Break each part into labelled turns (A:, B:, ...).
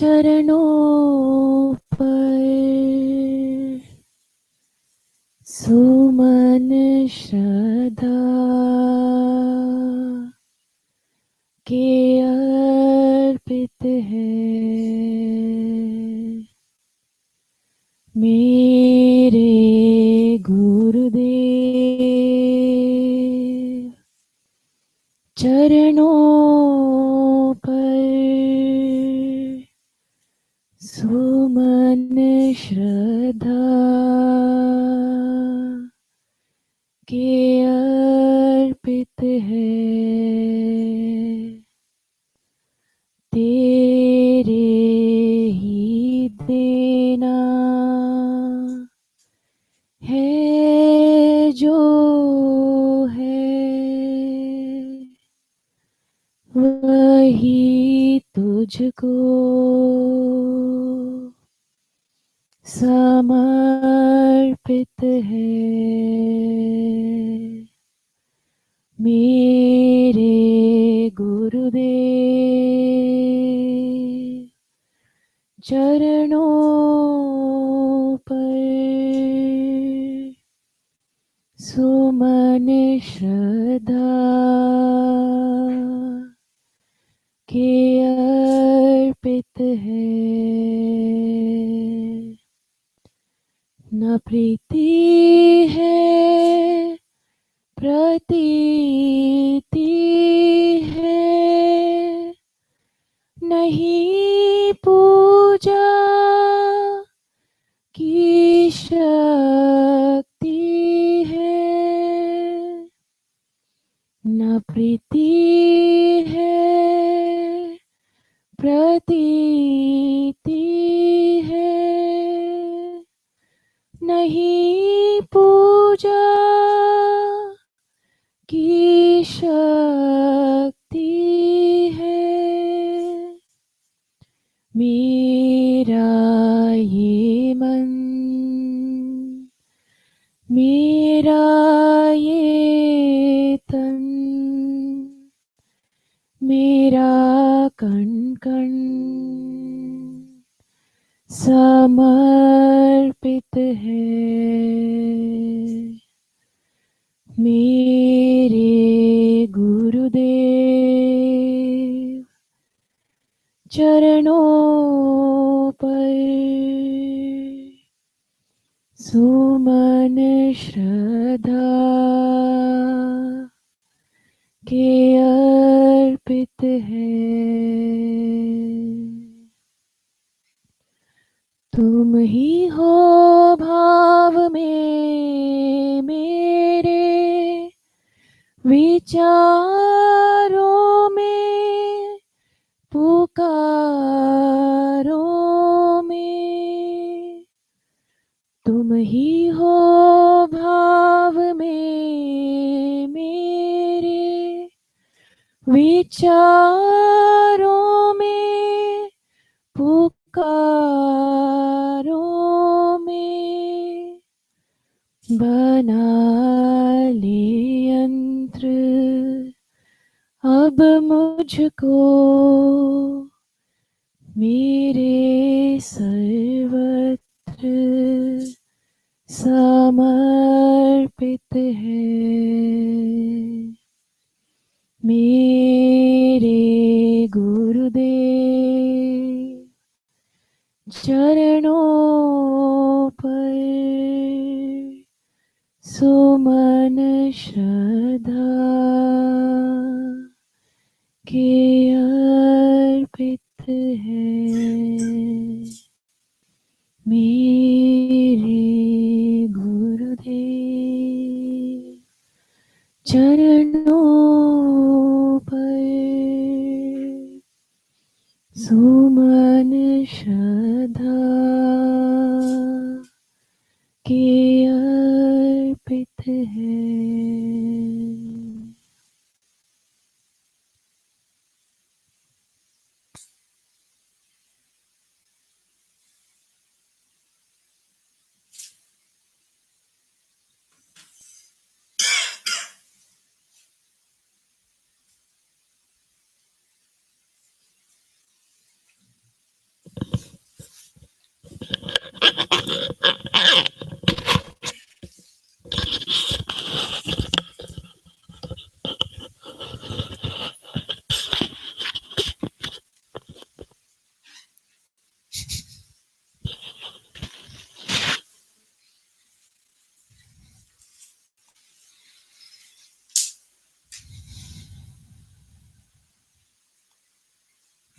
A: चरणों पर सुमन श्रद्धा के अर्पित है। मेरे गुरुदेव चरणों पर सुमन श्रद्धा के अर्पित है। तेरे ही देना है जो है, वही तुझको समर्पित है। मेरे गुरुदेव चरणों पर सुमन श्रद्धा के अर्पित है। न प्रीति है प्रतीति है, नहीं पूजा की शक्ति है। न प्रीति है प्रतीति है, नहीं पूजा की शक्ति है। मेरा ये मन, मेरा ये तन, मेरा कण कण समर्पित है। मेरे गुरुदेव चरणों पर सुमन श्रद्धा के अर्पित है। तुम ही हो भाव में मेरे, विचारों में, पुकारों में। तुम ही हो भाव में मेरे, विचारों में, पुकारों में। बना ले यंत्र अब मुझको, मेरे सर्वत्र समर्पित है। मेरे गुरुदेव चरणों पर सुमन श्रद्धा के अर्पित है। मेरे गुरुदेव चरणों पर सुमन श्रद्धा के अर्पित है।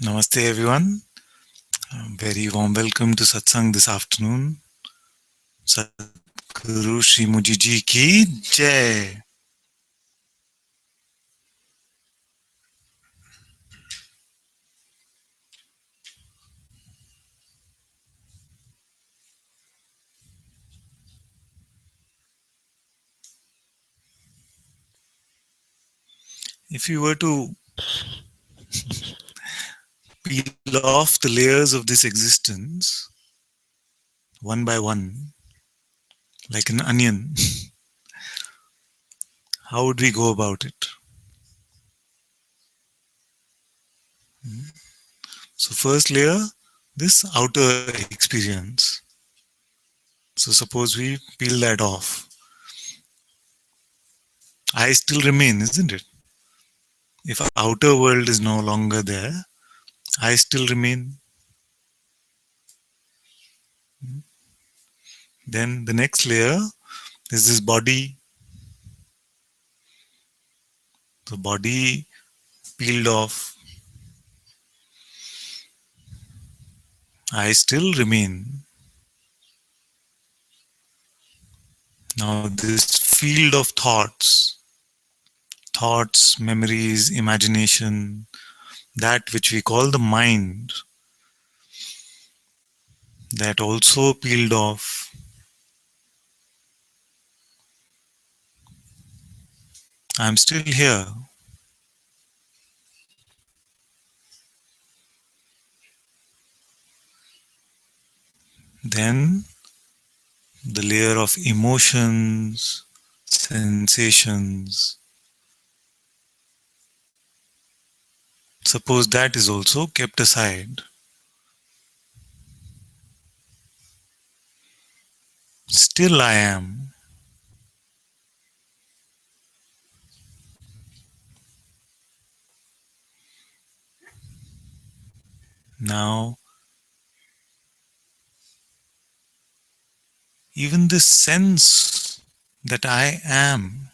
B: Namaste everyone. Very warm welcome to Satsang this afternoon. Sadhguru Shri Muji Ji ki Jai. If you were to peel off the layers of this existence one by one, like an onion, how would we go about it? So, first layer, this outer experience. So, suppose we peel that off. I still remain, isn't it? If outer world is no longer there, I still remain. Then the next layer is this body. The body peeled off. I still remain. Now, this field of thoughts, memories, imagination, that which we call the mind, that also peeled off. I'm still here. Then the layer of emotions, sensations. Suppose that is also kept aside. Still I am. Now, even this sense that I am,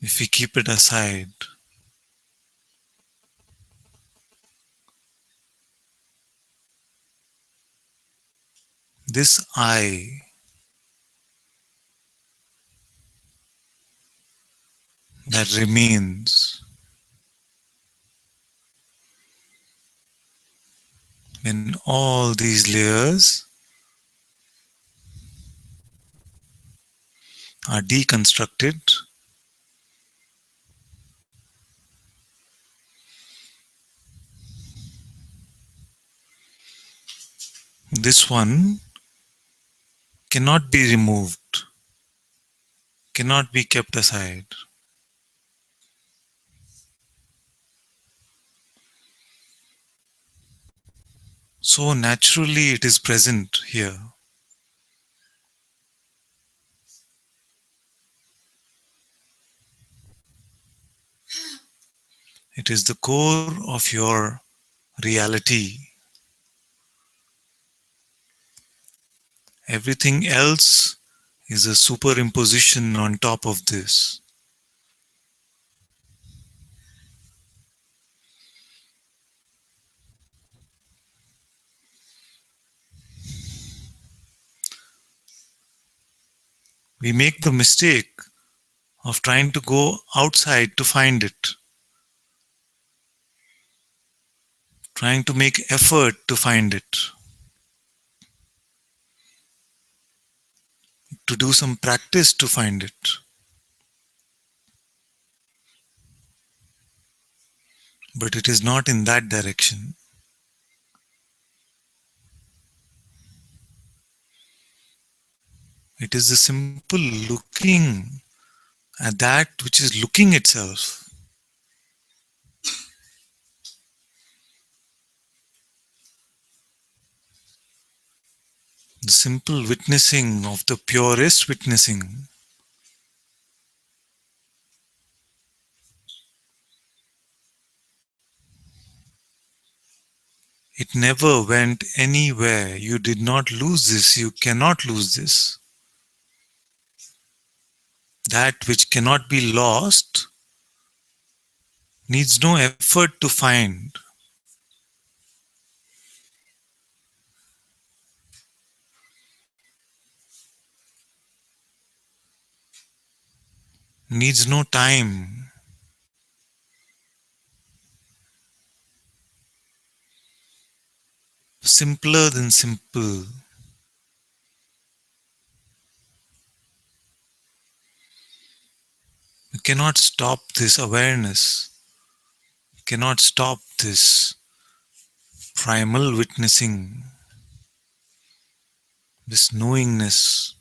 B: if we keep it aside, this I that remains, when all these layers are deconstructed, this one cannot be removed, cannot be kept aside. So naturally it is present here. It is the core of your reality. Everything else is a superimposition on top of this. We make the mistake of trying to go outside to find it, trying to make effort to find it, to do some practice to find it. But it is not in that direction. It is the simple looking at that which is looking itself. The simple witnessing of the purest witnessing. It never went anywhere. You did not lose this. You cannot lose this. That which cannot be lost needs no effort to find. Needs no time. Simpler than simple. You cannot stop this awareness. You cannot stop this primal witnessing, this knowingness.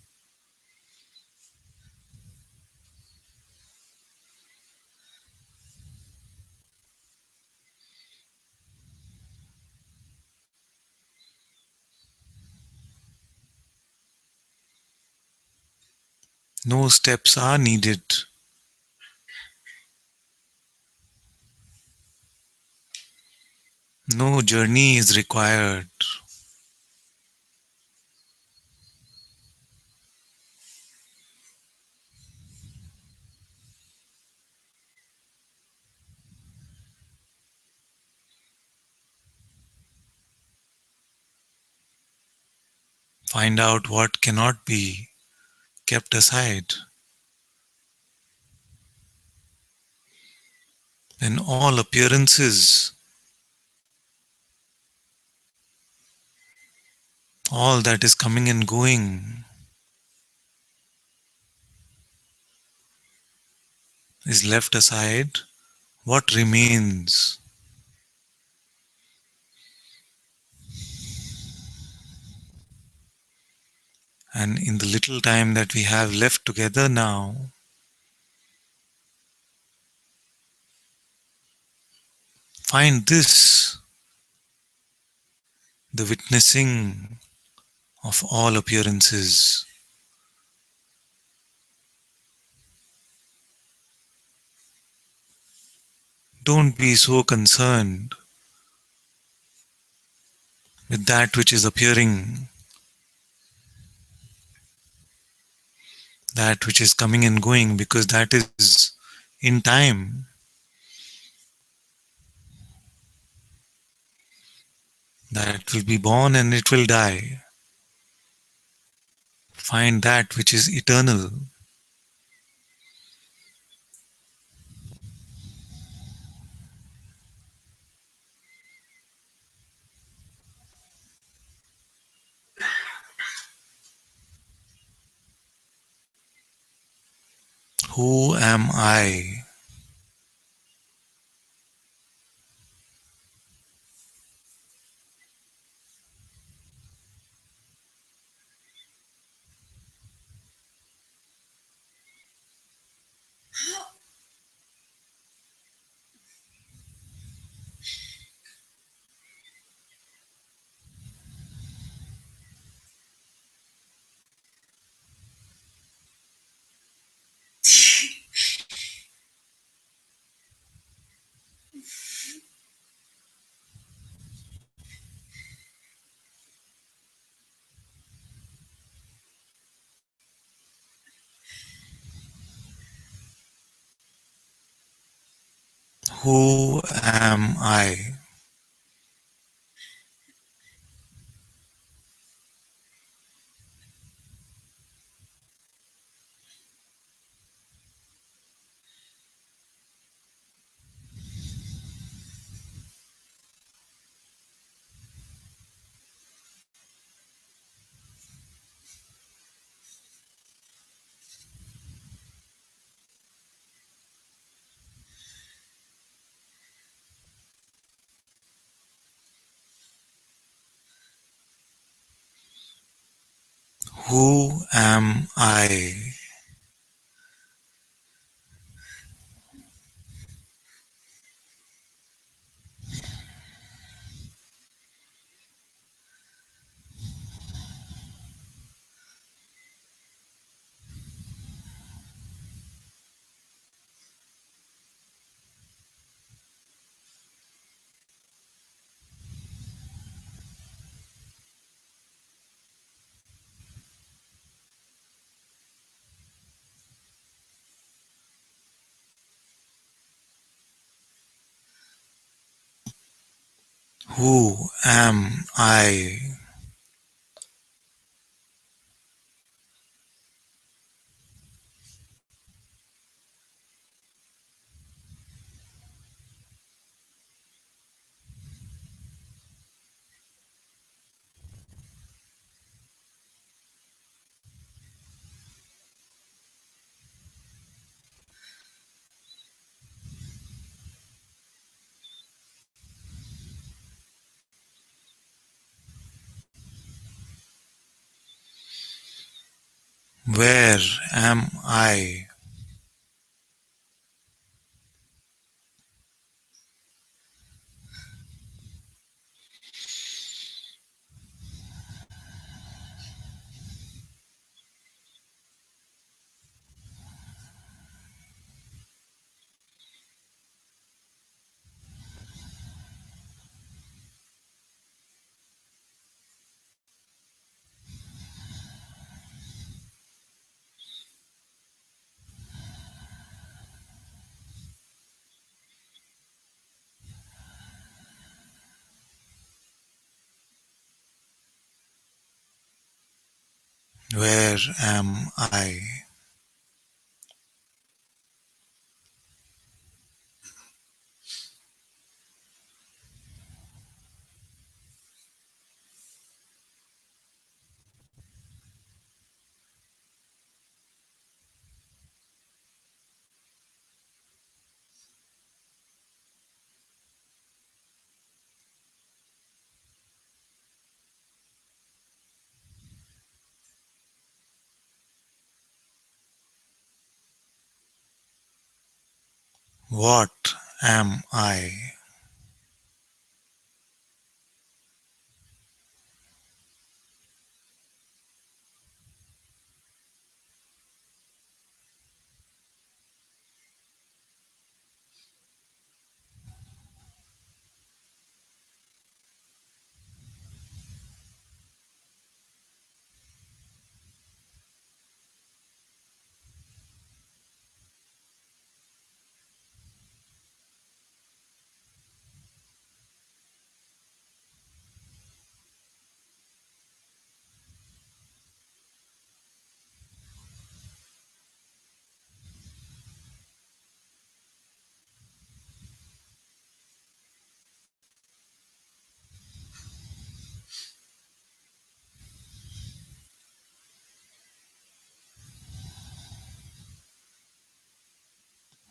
B: No steps are needed. No journey is required. Find out what cannot be kept aside. Then all appearances, all that is coming and going, is left aside. What remains? And in the little time that we have left together now, find this, the witnessing of all appearances. Don't be so concerned with that which is appearing, that which is coming and going, because that is in time. That will be born and it will die. Find that which is eternal. Who am I? Who am I? Who am I? Who am I? Where am I? Where am I? What am I?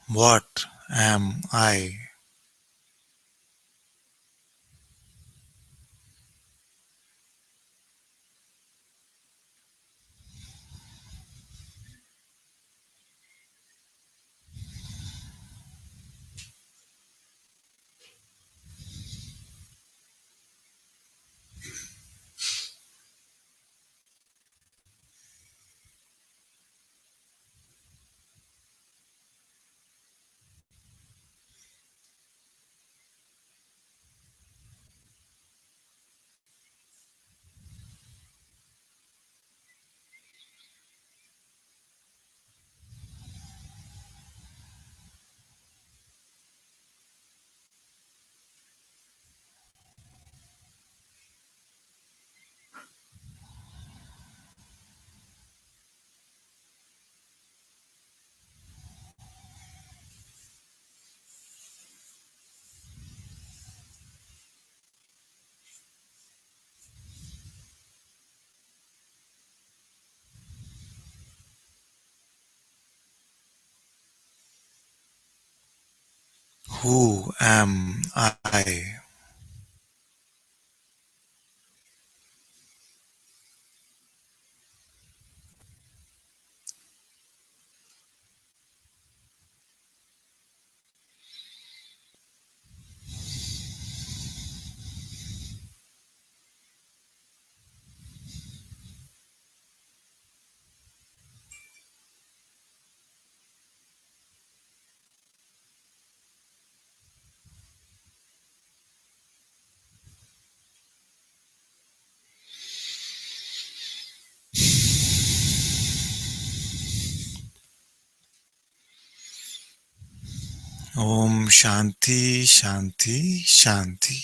B: What am I? Who am I? Om Shanti Shanti Shanti.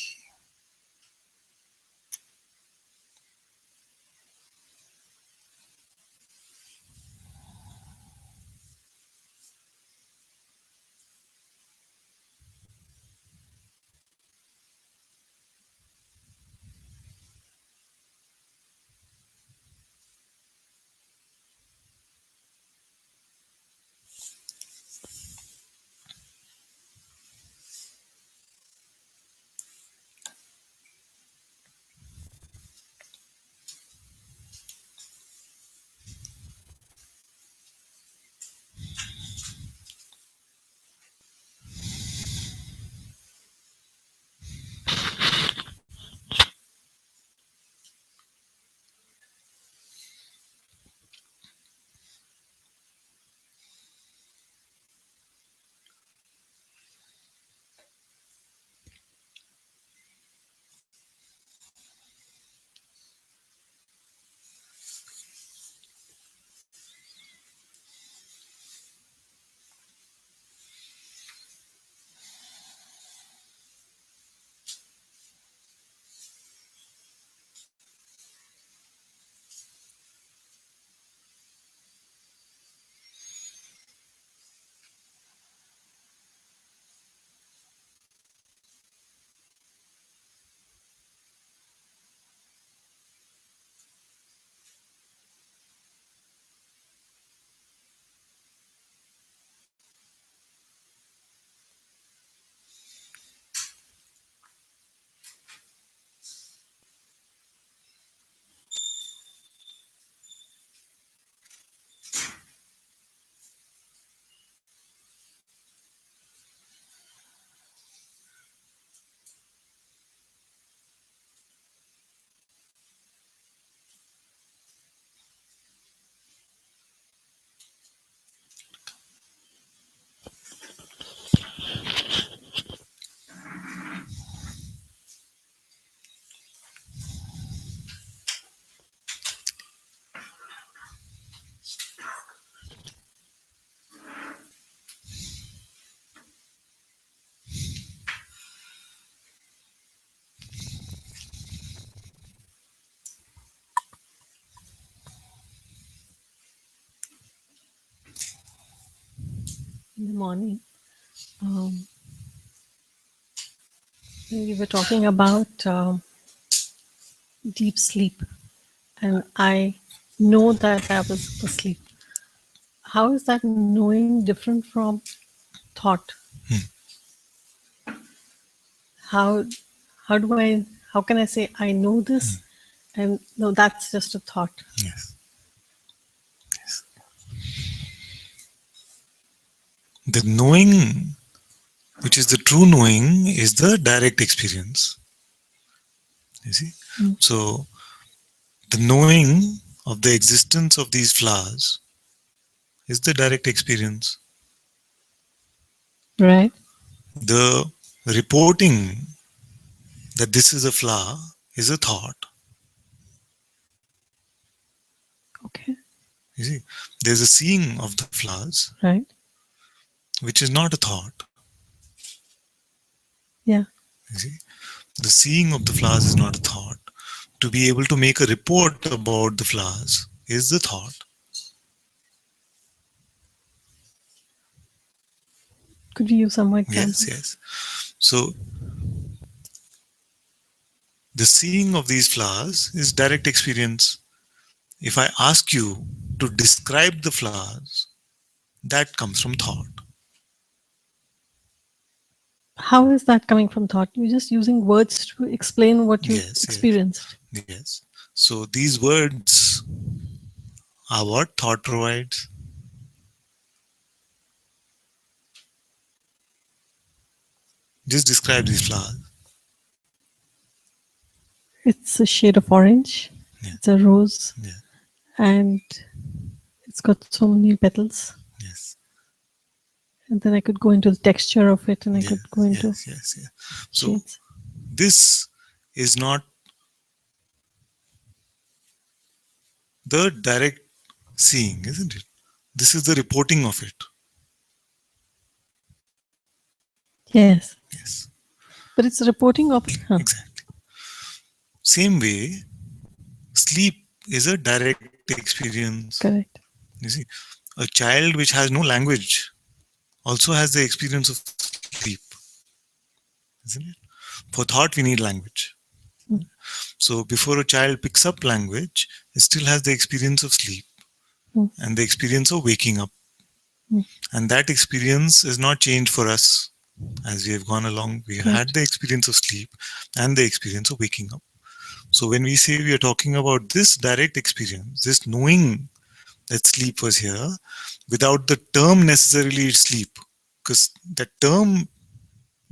C: in the morning, um, we were talking about deep sleep, and I know that I was asleep. How is that knowing different from thought? How how do I how can I say I know this, and no, that's just a thought?
B: Yes. Yes. The knowing, which is the true knowing, is the direct experience. You see?
C: Mm.
B: So, the knowing of the existence of these flowers is the direct experience.
C: Right.
B: The reporting that this is a flower is a thought.
C: Okay.
B: You see? There's a seeing of the flowers,
C: Right.
B: which is not a thought.
C: Yeah.
B: You see? The seeing of the flowers is not a thought. To be able to make a report about the flowers is the thought.
C: Could we use some more
B: Yes,
C: examples?
B: yes. So the seeing of these flowers is direct experience. If I ask you to describe the flowers, that comes from thought.
C: How is that coming from thought? You're just using words to explain what you
B: Yes, yes,
C: experienced.
B: yes. So these words are what thought provides. Just describe these flowers.
C: It's a shade of orange.
B: Yeah,
C: It's a rose,
B: yeah,
C: and it's got so many petals.
B: yes,
C: And then I could go into the texture of it, and I
B: yes,
C: could go into
B: yes, yes, yes. So
C: shades.
B: this is not the direct seeing, isn't it? This is the reporting of it.
C: Yes,
B: Yes,
C: but it's a reporting of it. Huh.
B: exactly. Same way, sleep is a direct experience.
C: Correct.
B: You see, a child which has no language also has the experience of sleep, isn't it? For thought, we need language.
C: Mm.
B: So before a child picks up language, it still has the experience of sleep
C: Mm.
B: and the experience of waking up.
C: Mm.
B: And that experience is not changed for us. As we have gone along, we have had
C: Correct.
B: the experience of sleep and the experience of waking up. So when we say we are talking about this direct experience, this knowing that sleep was here, without the term necessarily sleep, because that term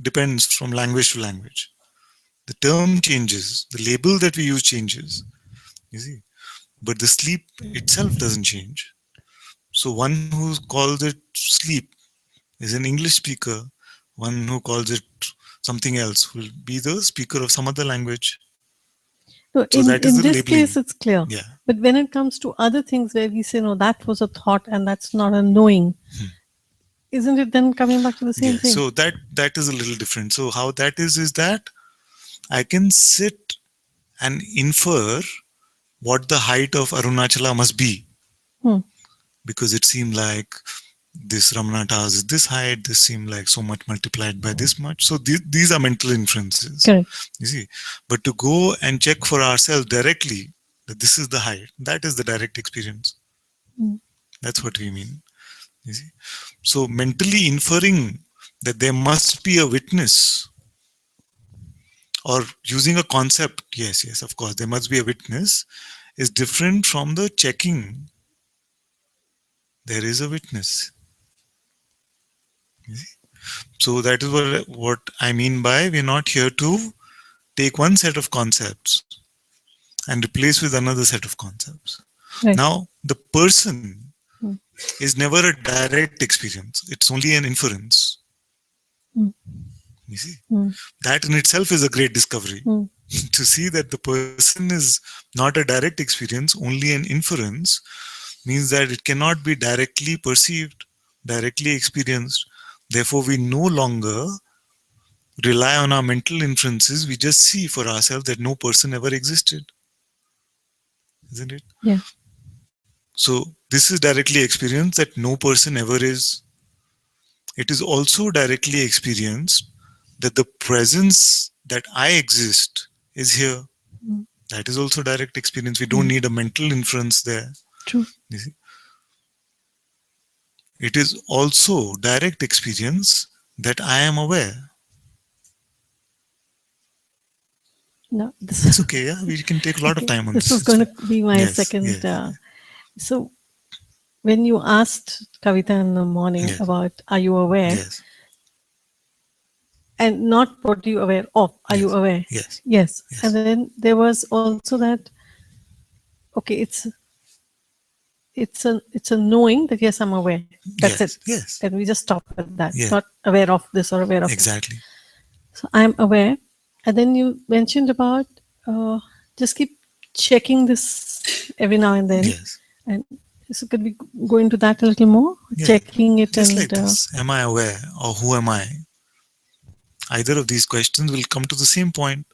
B: depends from language to language. The term changes, the label that we use changes, you see, but the sleep itself doesn't change. So one who calls it sleep is an English speaker. One who calls it something else will be the speaker of some other language.
C: No,
B: So that is
C: in
B: the
C: this case,
B: labeling.
C: it's clear.
B: Yeah.
C: But when it comes to other things where we say, no, that was a thought and that's not a knowing, isn't it then coming back to the same
B: Yeah.
C: thing?
B: So that is a little different. So how that is that I can sit and infer what the height of Arunachala must be,
C: Hmm.
B: because it seemed like this Ramana Towers is this height, this seemed like so much multiplied by this much. So these are mental inferences,
C: Correct.
B: you see. But to go and check for ourselves directly that this is the height, that is the direct experience.
C: Hmm.
B: That's what we mean, you see. So mentally inferring that there must be a witness, or using a concept, yes, yes, of course, there must be a witness, is different from the checking there is a witness. So that is what I mean by we're not here to take one set of concepts and replace with another set of concepts.
C: Right.
B: Now, the person
C: Hmm.
B: is never a direct experience. It's only an inference.
C: Hmm.
B: You see,
C: Hmm.
B: that in itself is a great discovery.
C: Hmm.
B: To see that the person is not a direct experience, only an inference, means that it cannot be directly perceived, directly experienced. Therefore, we no longer rely on our mental inferences. We just see for ourselves that no person ever existed, isn't it?
C: Yeah.
B: So, this is directly experienced that no person ever is. It is also directly experienced that the presence that I exist is here.
C: Mm.
B: That is also direct experience. We don't
C: Yes.
B: need a mental inference there.
C: True.
B: You see? It is also direct experience that I am aware.
C: No,
B: It's
C: this
B: okay, yeah. We can take a lot of
C: okay.
B: time on
C: This
B: this.
C: was
B: It's
C: going to
B: fine.
C: be my
B: Yes,
C: second.
B: yes,
C: So when you asked Kavita in the morning
B: yes,
C: about are you aware,
B: yes,
C: and not what you aware of, are you
B: yes,
C: aware?
B: yes,
C: Yes. And
B: yes,
C: then there was also that okay, it's a knowing that yes, I'm aware. That's it.
B: yes, yes,
C: And we just stop at that.
B: yes,
C: Not aware of this or aware of that.
B: exactly.
C: So I'm aware. And then you mentioned about just keep checking this every now and then.
B: Yes,
C: And so could we go into that a little more?
B: yeah.
C: Checking it
B: Just
C: and
B: like this. Am I aware or who am I? Either of these questions will come to the same point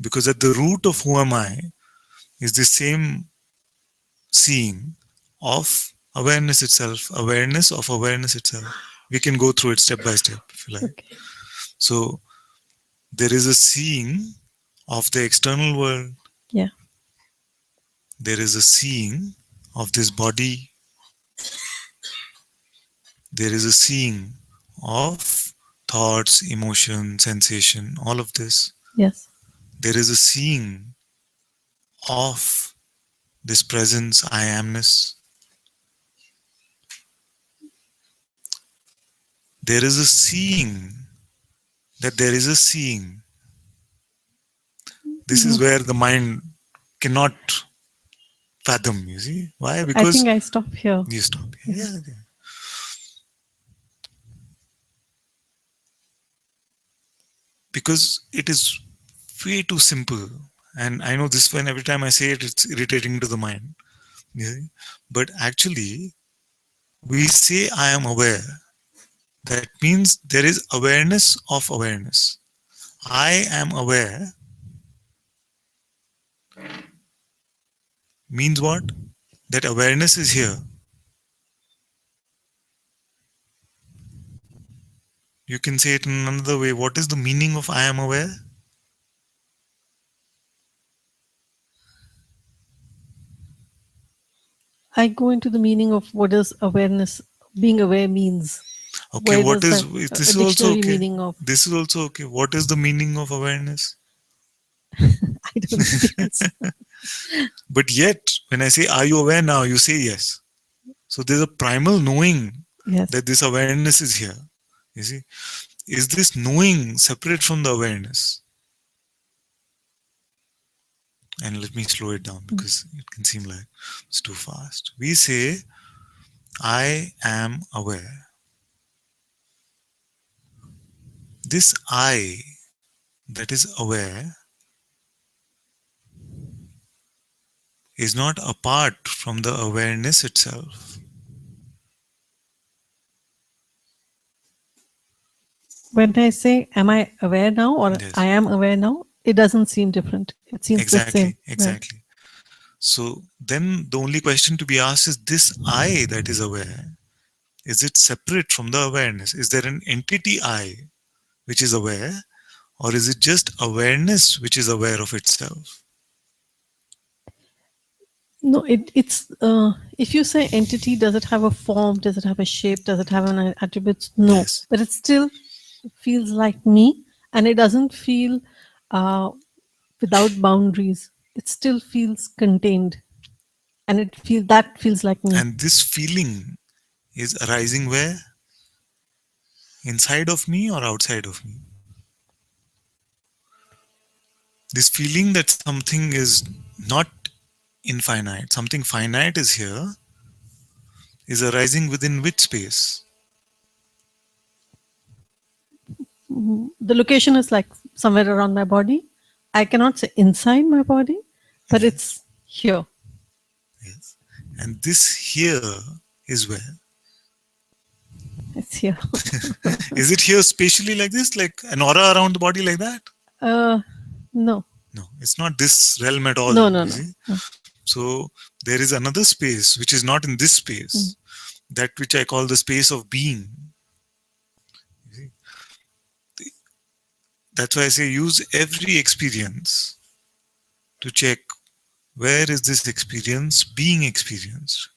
B: because at the root of who am I is the same seeing of awareness itself, awareness of awareness itself. We can go through it step by step if you like.
C: okay.
B: So there is a seeing of the external world,
C: Yeah.
B: there is a seeing of this body, there is a seeing of thoughts, emotion, sensation, all of this.
C: Yes.
B: There is a seeing of this presence, I amness. There is a seeing that there is a seeing. This is
C: No,
B: where the mind cannot fathom, you see. Why?
C: I
B: Because
C: think I stop here.
B: you stop.
C: Yeah.
B: Yeah, yeah. Because it is way too simple. And I know this one, every time I say it, it's irritating to the mind. You see? But actually, we say I am aware. That means there is awareness of awareness. I am aware means what? That awareness is here. You can say it in another way. What is the meaning of I am aware?
C: I go into the meaning of what does awareness, being aware means.
B: Okay,
C: Where
B: what
C: does
B: is
C: that
B: this
C: a
B: is also
C: dictionary
B: okay.
C: meaning of?
B: This is also okay. What is the meaning of awareness?
C: I don't know the answer.
B: But yet, when I say, are you aware now? You say yes. So there's a primal knowing
C: Yes.
B: that this awareness is here. You see, is this knowing separate from the awareness? And let me slow it down because it can seem like it's too fast. We say, I am aware. This I that is aware is not apart from the awareness itself.
C: When I say, am I aware now or I
B: Yes,
C: am aware now, it doesn't seem different. It seems the same.
B: exactly, exactly. So then the only question to be asked is this I that is aware, is it separate from the awareness? Is there an entity I which is aware, or is it just awareness which is aware of itself?
C: No, it's if you say entity, does it have a form? Does it have a shape? Does it have an attributes? No,
B: Yes.
C: but it still feels like me, and it doesn't feel uh, without boundaries. It still feels contained, and that feels like me.
B: And this feeling is arising where? Inside of me or outside of me? This feeling that something is not infinite, something finite is here, is arising within which space?
C: The location is like somewhere around my body. I cannot say inside my body, but
B: Yes,
C: it's here.
B: yes. And this here is where?
C: It's here.
B: Is it here spatially like this, like an aura around the body like that?
C: uh, no,
B: No, it's not this realm at all,
C: no, no,
B: you
C: no,
B: see.
C: no.
B: So there is another space which is not in this space, that which I call the space of being. That's why I say use every experience to check where is this experience being experienced.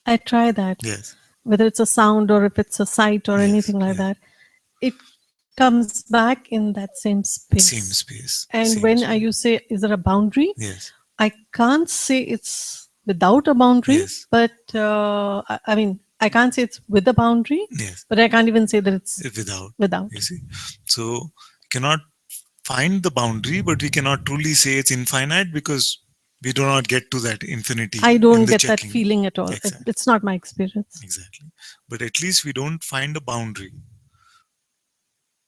C: I try that,
B: Yes,
C: whether it's a sound or if it's a sight or
B: yes,
C: anything like
B: yes.
C: that. It comes back in that same space.
B: Same space,
C: And
B: same
C: when
B: space.
C: you say, is there a boundary?
B: Yes,
C: I can't say it's without a boundary,
B: yes,
C: but I mean, I can't say it's with a boundary,
B: yes.
C: but I can't even say that it's
B: Without,
C: without.
B: you see. So cannot find the boundary, but we cannot truly say it's infinite because we do not get to that infinity
C: I
B: in
C: don't
B: the
C: get that
B: checking.
C: feeling at all.
B: Exactly,
C: It's not my experience.
B: exactly. But at least we don't find a boundary.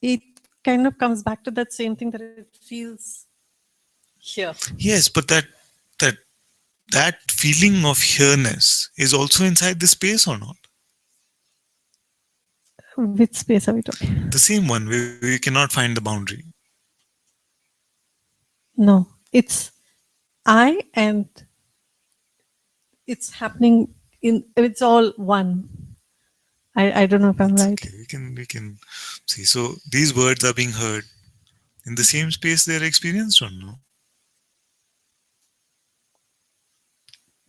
C: It kind of comes back to that same thing that it feels here.
B: Yes, but that that feeling of here-ness is also inside the space or not?
C: Which space are we talking?
B: The same one where we cannot find the boundary.
C: No, it's I and it's happening in, it's all one. I don't know if I'm
B: It's
C: right.
B: okay. We can see. So these words are being heard in the same space they are experienced or no?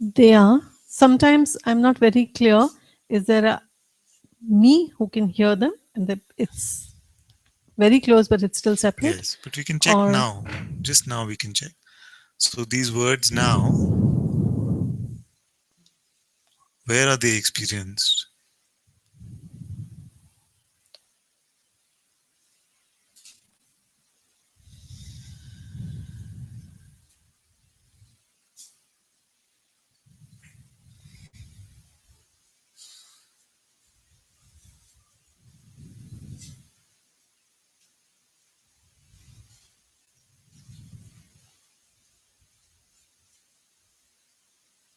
C: They are. Sometimes I'm not very clear. Is there a me who can hear them and it's very close but it's still separate?
B: Yes, but we can check
C: Or
B: now. Just now we can check. So these words now, where are they experienced?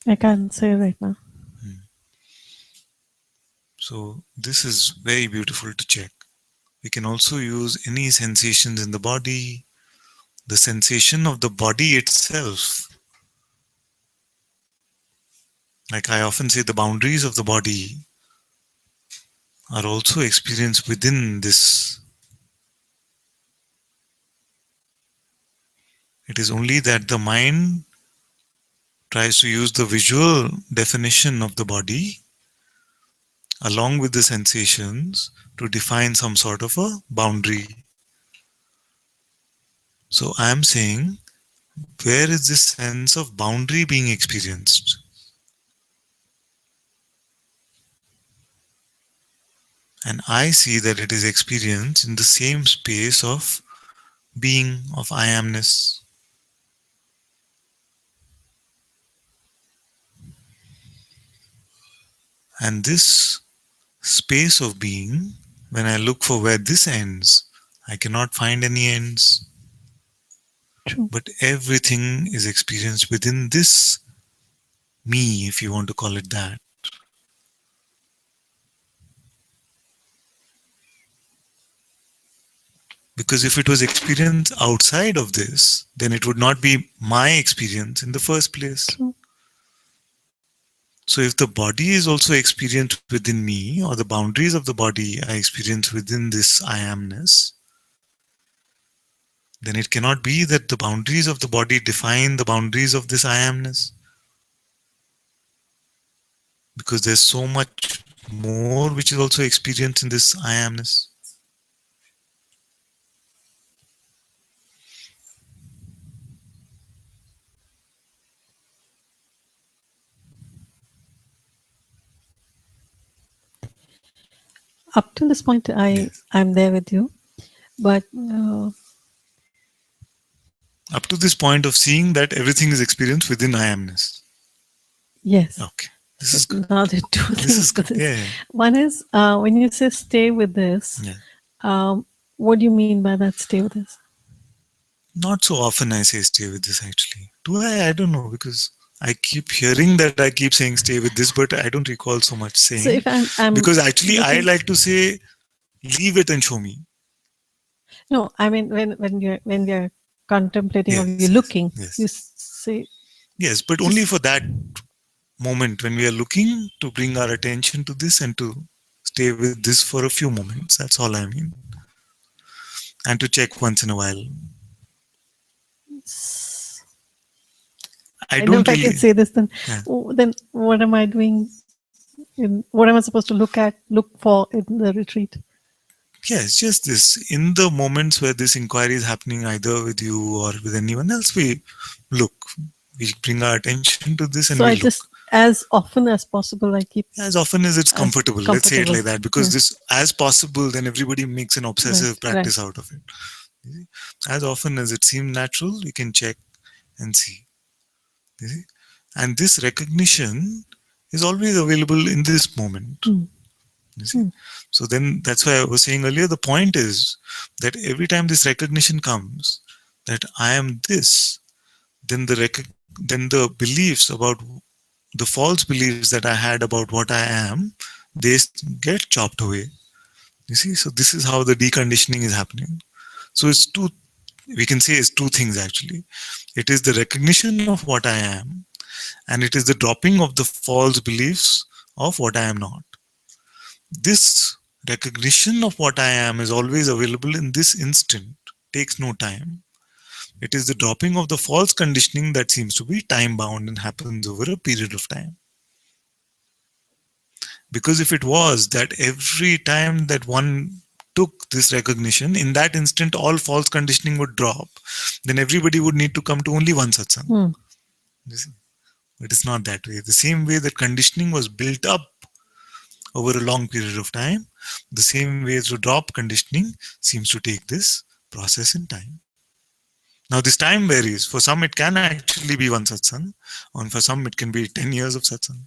C: I can't say right now.
B: So this is very beautiful to check. We can also use any sensations in the body, the sensation of the body itself. Like I often say, the boundaries of the body are also experienced within this. It is only that the mind tries to use the visual definition of the body along with the sensations to define some sort of a boundary. So I am saying, where is this sense of boundary being experienced? And I see that it is experienced in the same space of being, of I amness. And this space of being, when I look for where this ends, I cannot find any ends.
C: True.
B: But everything is experienced within this me, if you want to call it that. Because if it was experienced outside of this, then it would not be my experience in the first place.
C: True.
B: So if the body is also experienced within me, or the boundaries of the body are experienced within this I amness, then it cannot be that the boundaries of the body define the boundaries of this I amness. Because there's so much more which is also experienced in this I amness.
C: Up to this point,
B: Yes.
C: I'm there with you, but
B: Up to this point of seeing that everything is experienced within I amness.
C: yes.
B: Okay. This
C: So
B: is good.
C: now there are two
B: This is
C: things to
B: good.
C: this.
B: Yeah.
C: One is when you say stay with this,
B: Yeah.
C: what do you mean by that? Stay with this.
B: Not so often I say stay with this actually. Do I? I don't know because I keep hearing that I keep saying stay with this, but I don't recall so much
C: So
B: saying.
C: if I'm
B: Because actually I
C: looking,
B: like to say leave it and show me.
C: no, I mean when you're contemplating or you're
B: Yes, yes,
C: looking, you
B: yes.
C: say
B: Yes, but only
C: just
B: for that moment when we are looking to bring our attention to this and to stay with this for a few moments. That's all I mean. and to check once in a while. I
C: I know
B: don't
C: if I can
B: really.
C: say this, then
B: Yeah.
C: then what am I doing? What am I supposed to look for in the retreat?
B: Yeah, it's just this. In the moments where this inquiry is happening, either with you or with anyone else, we look. We bring our attention to this and
C: So
B: we
C: I
B: look.
C: just, as often as possible, I keep
B: As often as it's
C: as
B: comfortable. Let's say it
C: comfortable.
B: like that. Because
C: Yeah.
B: this, as possible, then everybody makes an obsessive
C: Right.
B: practice out of it. You see? As often as it seems natural, we can check and see. You see? And this recognition is always available in this moment.
C: Mm.
B: You see? So then that's why I was saying earlier, the point is that every time this recognition comes that I am this, then then the beliefs about the false beliefs that I had about what I am, they get chopped away. You see, so this is how the deconditioning is happening. So it's two, we can say it's two things actually. It is the recognition of what I am, and it is the dropping of the false beliefs of what I am not. This recognition of what I am is always available in this instant, takes no time. It is the dropping of the false conditioning that seems to be time bound and happens over a period of time. Because if it was that every time that one took this recognition, in that instant all false conditioning would drop, then everybody would need to come to only one satsang.
C: Mm.
B: You see? But it's not that way. The same way that conditioning was built up over a long period of time, the same way to drop conditioning seems to take this process in time. Now, this time varies. For some, it can actually be one satsang, and for some, it can be 10 years of satsang.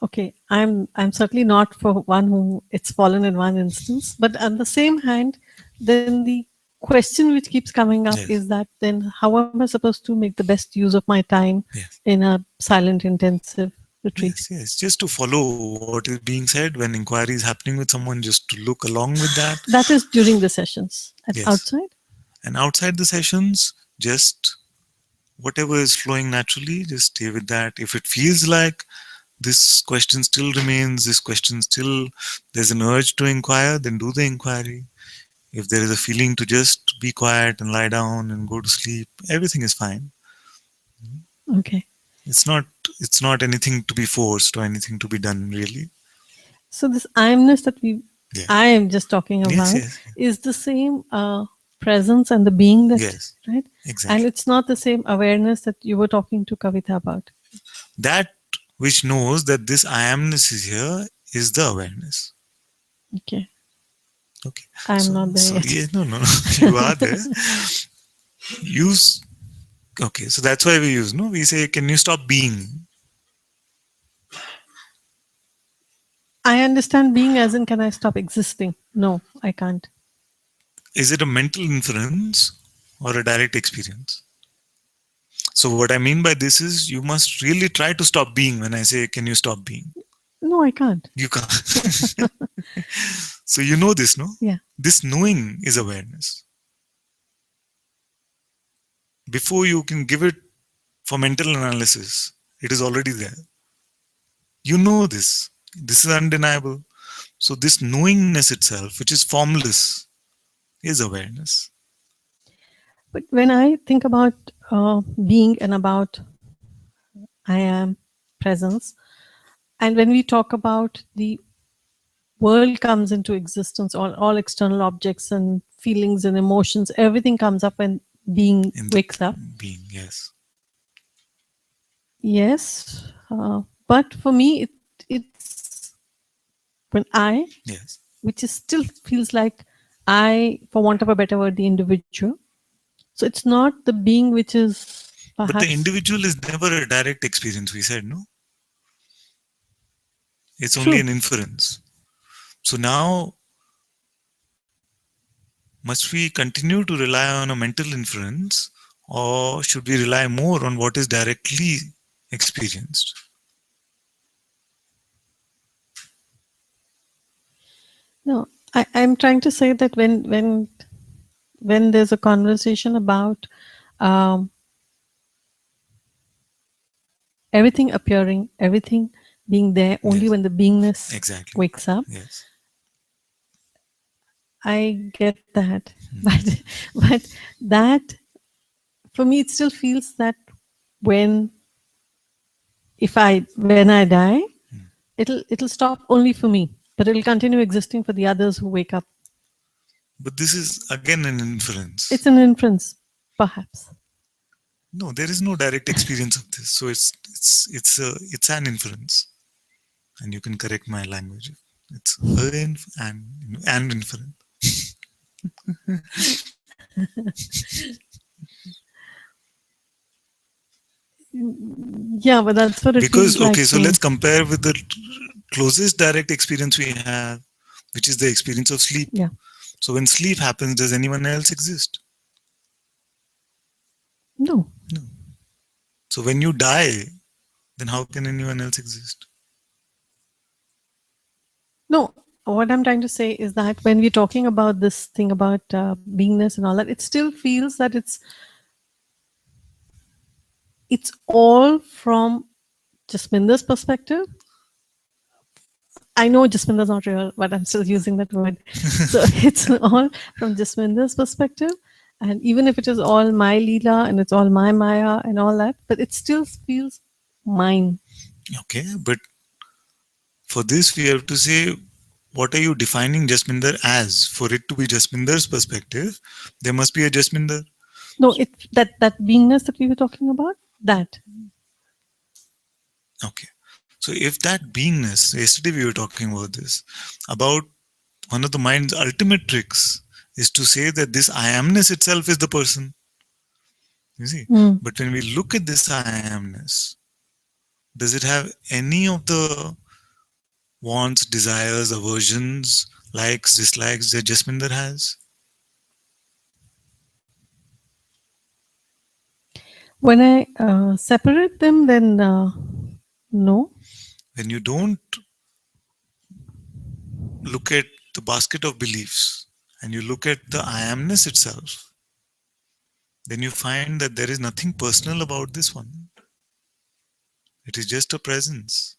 C: Okay, I'm certainly not for one who it's fallen in one instance, but on the same hand, then the question which keeps coming up
B: Yes.
C: is that then how am I supposed to make the best use of my time
B: Yes.
C: in a silent, intensive retreat?
B: Yes, yes. Just to follow what is being said when inquiry is happening with someone, just to look along with that.
C: That is during the sessions. At
B: Yes.
C: outside?
B: And outside the sessions, just whatever is flowing naturally, just stay with that. If it feels like this question still remains, this question still, there's an urge to inquire, then do the inquiry. If there is a feeling to just be quiet and lie down and go to sleep, everything is fine.
C: Okay.
B: It's not it's not anything to be forced or anything to be done really.
C: So this I-amness that
B: Yeah.
C: I am just talking
B: Yes,
C: about
B: yes.
C: is the same presence and the being that,
B: Yes.
C: right?
B: Exactly.
C: And it's not the same awareness that you were talking to Kavita about.
B: That which knows that this I amness is here is the awareness.
C: Okay.
B: Okay.
C: I'm not there yet.
B: Yeah, no, you are there. Use. Okay, so that's why we use. No, we say, can you stop being?
C: I understand being as in, can I stop existing? No, I can't.
B: Is it a mental inference or a direct experience? So what I mean by this is, you must really try to stop being. When I say, can you stop being?
C: No, I can't.
B: You can't. So you know this, no?
C: Yeah.
B: This knowing is awareness. Before you can give it for mental analysis, it is already there. You know this. This is undeniable. So this knowingness itself, which is formless, is awareness.
C: But when I think about being and about I am presence, and when we talk about the world comes into existence, all external objects and feelings and emotions, everything comes up when being
B: In
C: wakes up.
B: being, yes.
C: Yes, but for me, it's when I,
B: Yes.
C: which is still feels like I, for want of a better word, the individual. So it's not the being which is
B: But the
C: perhaps.
B: individual is never a direct experience, we said, no? It's only
C: True.
B: an inference. So now, must we continue to rely on a mental inference, or should we rely more on what is directly experienced?
C: No, I'm trying to say that when there's a conversation about um, everything appearing, everything being there only
B: Yes.
C: when the beingness
B: Exactly.
C: wakes up,
B: Yes.
C: I get that, but that for me it still feels that when when I die, it'll stop only for me, but it'll continue existing for the others who wake up.
B: But this is again an inference.
C: It's an inference, perhaps.
B: No, there is no direct experience of this. So it's an inference, and you can correct my language. It's and inference.
C: Yeah, but that's what it
B: Because
C: feels like.
B: okay, so let's compare with the closest direct experience we have, which is the experience of sleep.
C: Yeah.
B: So when sleep happens, does anyone else exist?
C: No.
B: No. So when you die, then how can anyone else exist?
C: No, what I'm trying to say is that when we're talking about this thing about beingness and all that, it still feels that it's all from Jasminder's perspective. I know Jasminder's not real, but I'm still using that word. So it's all from Jasminder's perspective. And even if it is all my Leela and it's all my Maya and all that, but it still feels mine.
B: Okay, but for this we have to say, what are you defining Jasminder as? For it to be Jasminder's perspective, there must be a Jasminder.
C: No, that beingness that we were talking about, that.
B: Okay. So if that beingness, yesterday we were talking about this, about one of the mind's ultimate tricks is to say that this I amness itself is the person. You see? But when we look at this I amness, does it have any of the wants, desires, aversions, likes, dislikes that Jasminder has?
C: When I separate them, then no.
B: When you don't look at the basket of beliefs and you look at the I amness itself, then you find that there is nothing personal about this one. It is just a presence.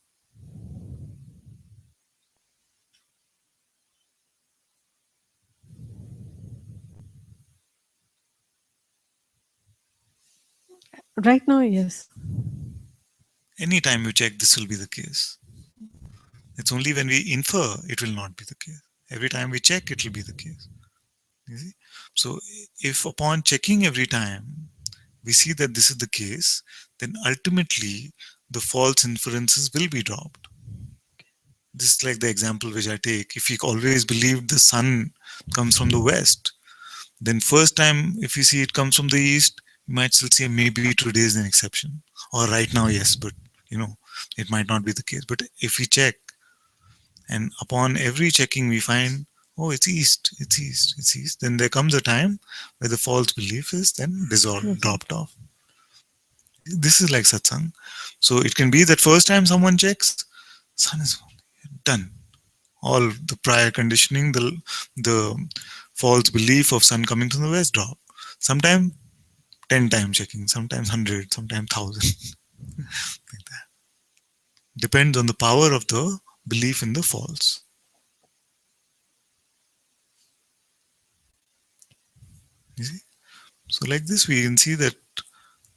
C: Right now, yes.
B: Anytime you check, this will be the case. It's only when we infer, it will not be the case. Every time we check, it will be the case. You see? So if upon checking every time, we see that this is the case, then ultimately the false inferences will be dropped. This is like the example which I take. If you always believe the sun comes from the west, then first time if you see it comes from the east, you might still say maybe today is an exception. Or right now, yes, but it might not be the case. But if we check, and upon every checking we find, oh, it's east, it's east, it's east, then there comes a time where the false belief is then dissolved, dropped off. This is like satsang. So it can be that first time someone checks, sun is done. All the prior conditioning, the false belief of sun coming from the west drop. Sometimes 10 times checking, sometimes 100, sometimes 1,000. Like that. Depends on the power of the belief in the false. You see? So like this we can see that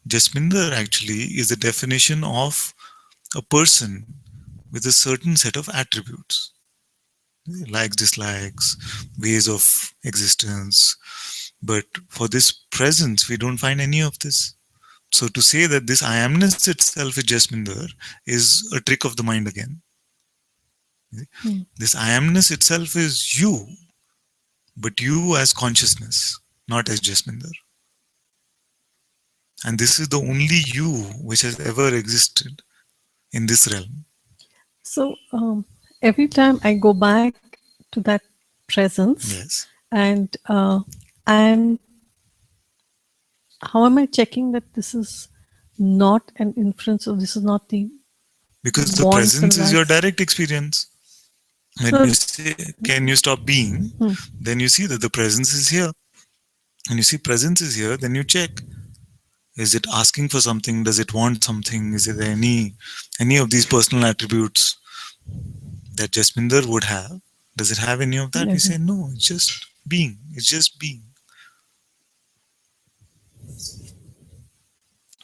B: Jasminder actually is the definition of a person with a certain set of attributes. Likes, dislikes, ways of existence. But for this presence, we don't find any of this. So to say that this I amness itself is Jasminder is a trick of the mind again. This I amness itself is you, but you as consciousness, not as Jasminder. And this is the only you which has ever existed in this realm.
C: So every time I go back to that presence,
B: Yes.
C: and how am I checking that this is not an inference, or this is not the
B: Because the
C: wants and
B: presence is your
C: likes?
B: direct experience. When you say, can you stop being? Then you see that the presence is here. And you see presence is here, then you check. Is it asking for something? Does it want something? Is there any of these personal attributes that Jasminder would have? Does it have any of that? We say no, it's just Being. It's just being.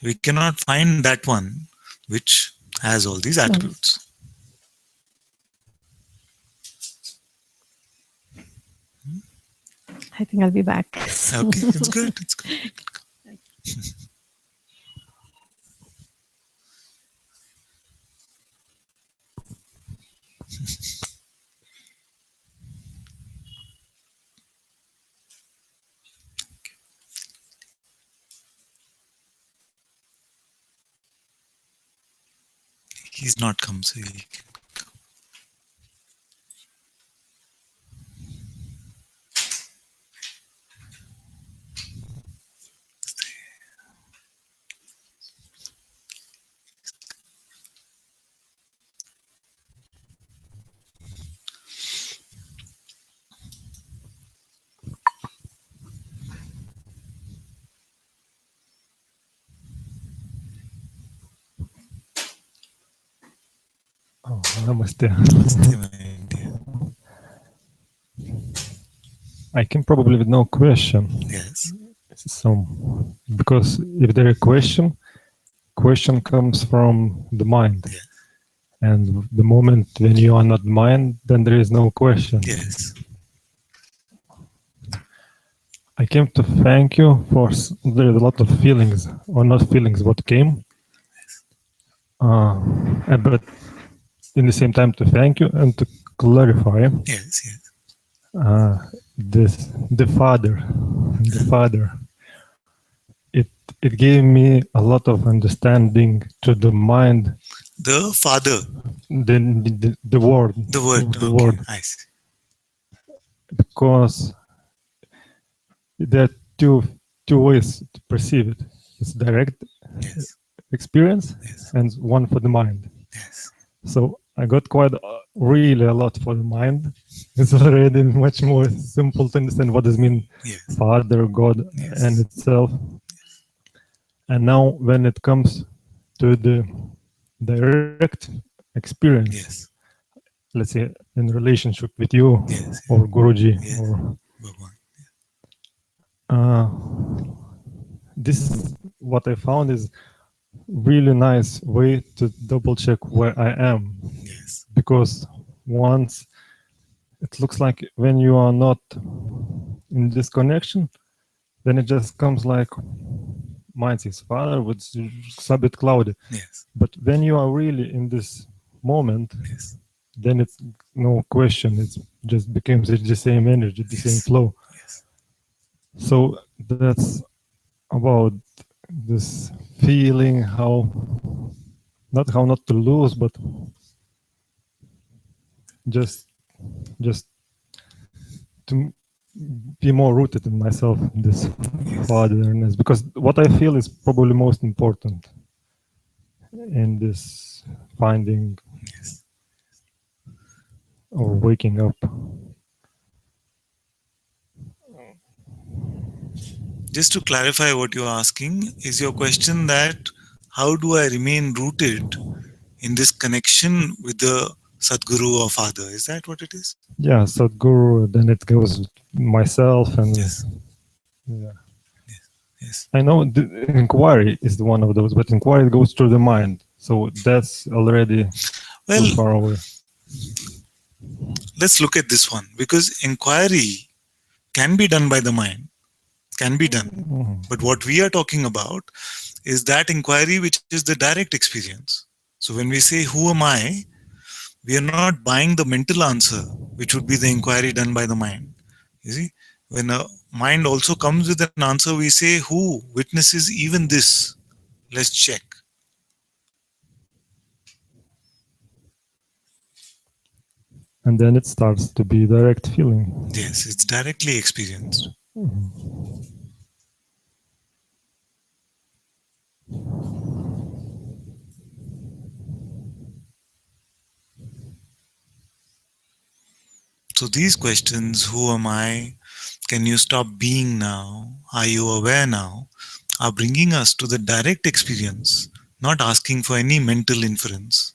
B: We cannot find that one which has all these attributes.
C: I think I'll be back.
B: Okay, it's good. It's good. He's not come, so he
D: Oh, namaste.
B: Namaste, my dear.
D: I came probably with no question.
B: Yes.
D: So, because if there is question comes from the mind.
B: Yes.
D: And the moment when you are not mind, then there is no question.
B: Yes.
D: I came to thank you for there's a lot of feelings, or not feelings, what came. But in the same time to thank you and to clarify
B: Yes. Yes.
D: the father. It gave me a lot of understanding to the mind.
B: The Father.
D: The word.
B: The word.
D: The
B: Okay.
D: word.
B: I see.
D: Because there are two ways to perceive it. It's direct
B: Yes.
D: experience
B: Yes.
D: and one for the mind.
B: Yes.
D: So I got quite really a lot for the mind. It's already much more simple to understand what does mean
B: Yes.
D: Father, God,
B: Yes.
D: and itself. And now when it comes to the direct experience,
B: Yes.
D: let's say in relationship with you
B: Yes.
D: or Guruji,
B: Yes.
D: or
B: Bhagwan.
D: this is what I found is really nice way to double check where I am.
B: Yes.
D: Because once it looks like when you are not in this connection, then it just comes like mind says Father, it's a bit cloudy.
B: Yes.
D: But when you are really in this moment,
B: Yes.
D: then it's no question. It just becomes the same energy, the same
B: Yes.
D: flow.
B: Yes.
D: So that's about this feeling how not to lose, but just to be more rooted in myself, this fatherness, because what I feel is probably most important in this finding
B: Yes.
D: or waking up.
B: Just to clarify what you're asking, is your question that how do I remain rooted in this connection with the Sadguru or Father? Is that what it is?
D: Yeah, Sadhguru, then it goes with myself and
B: Yes.
D: yeah.
B: Yes. Yes.
D: I know the inquiry is the one of those, but inquiry goes through the mind. So that's already
B: Well,
D: too far away.
B: let's look at this one, because inquiry can be done by the mind, can be done. But what we are talking about is that inquiry which is the direct experience. So when we say, who am I? We are not buying the mental answer, which would be the inquiry done by the mind. You see, when a mind also comes with an answer, we say, who witnesses even this? Let's check.
D: And then it starts to be direct feeling.
B: Yes, it's directly experienced. So these questions, who am I? Can you stop being now? Are you aware now? Are bringing us to the direct experience, not asking for any mental inference.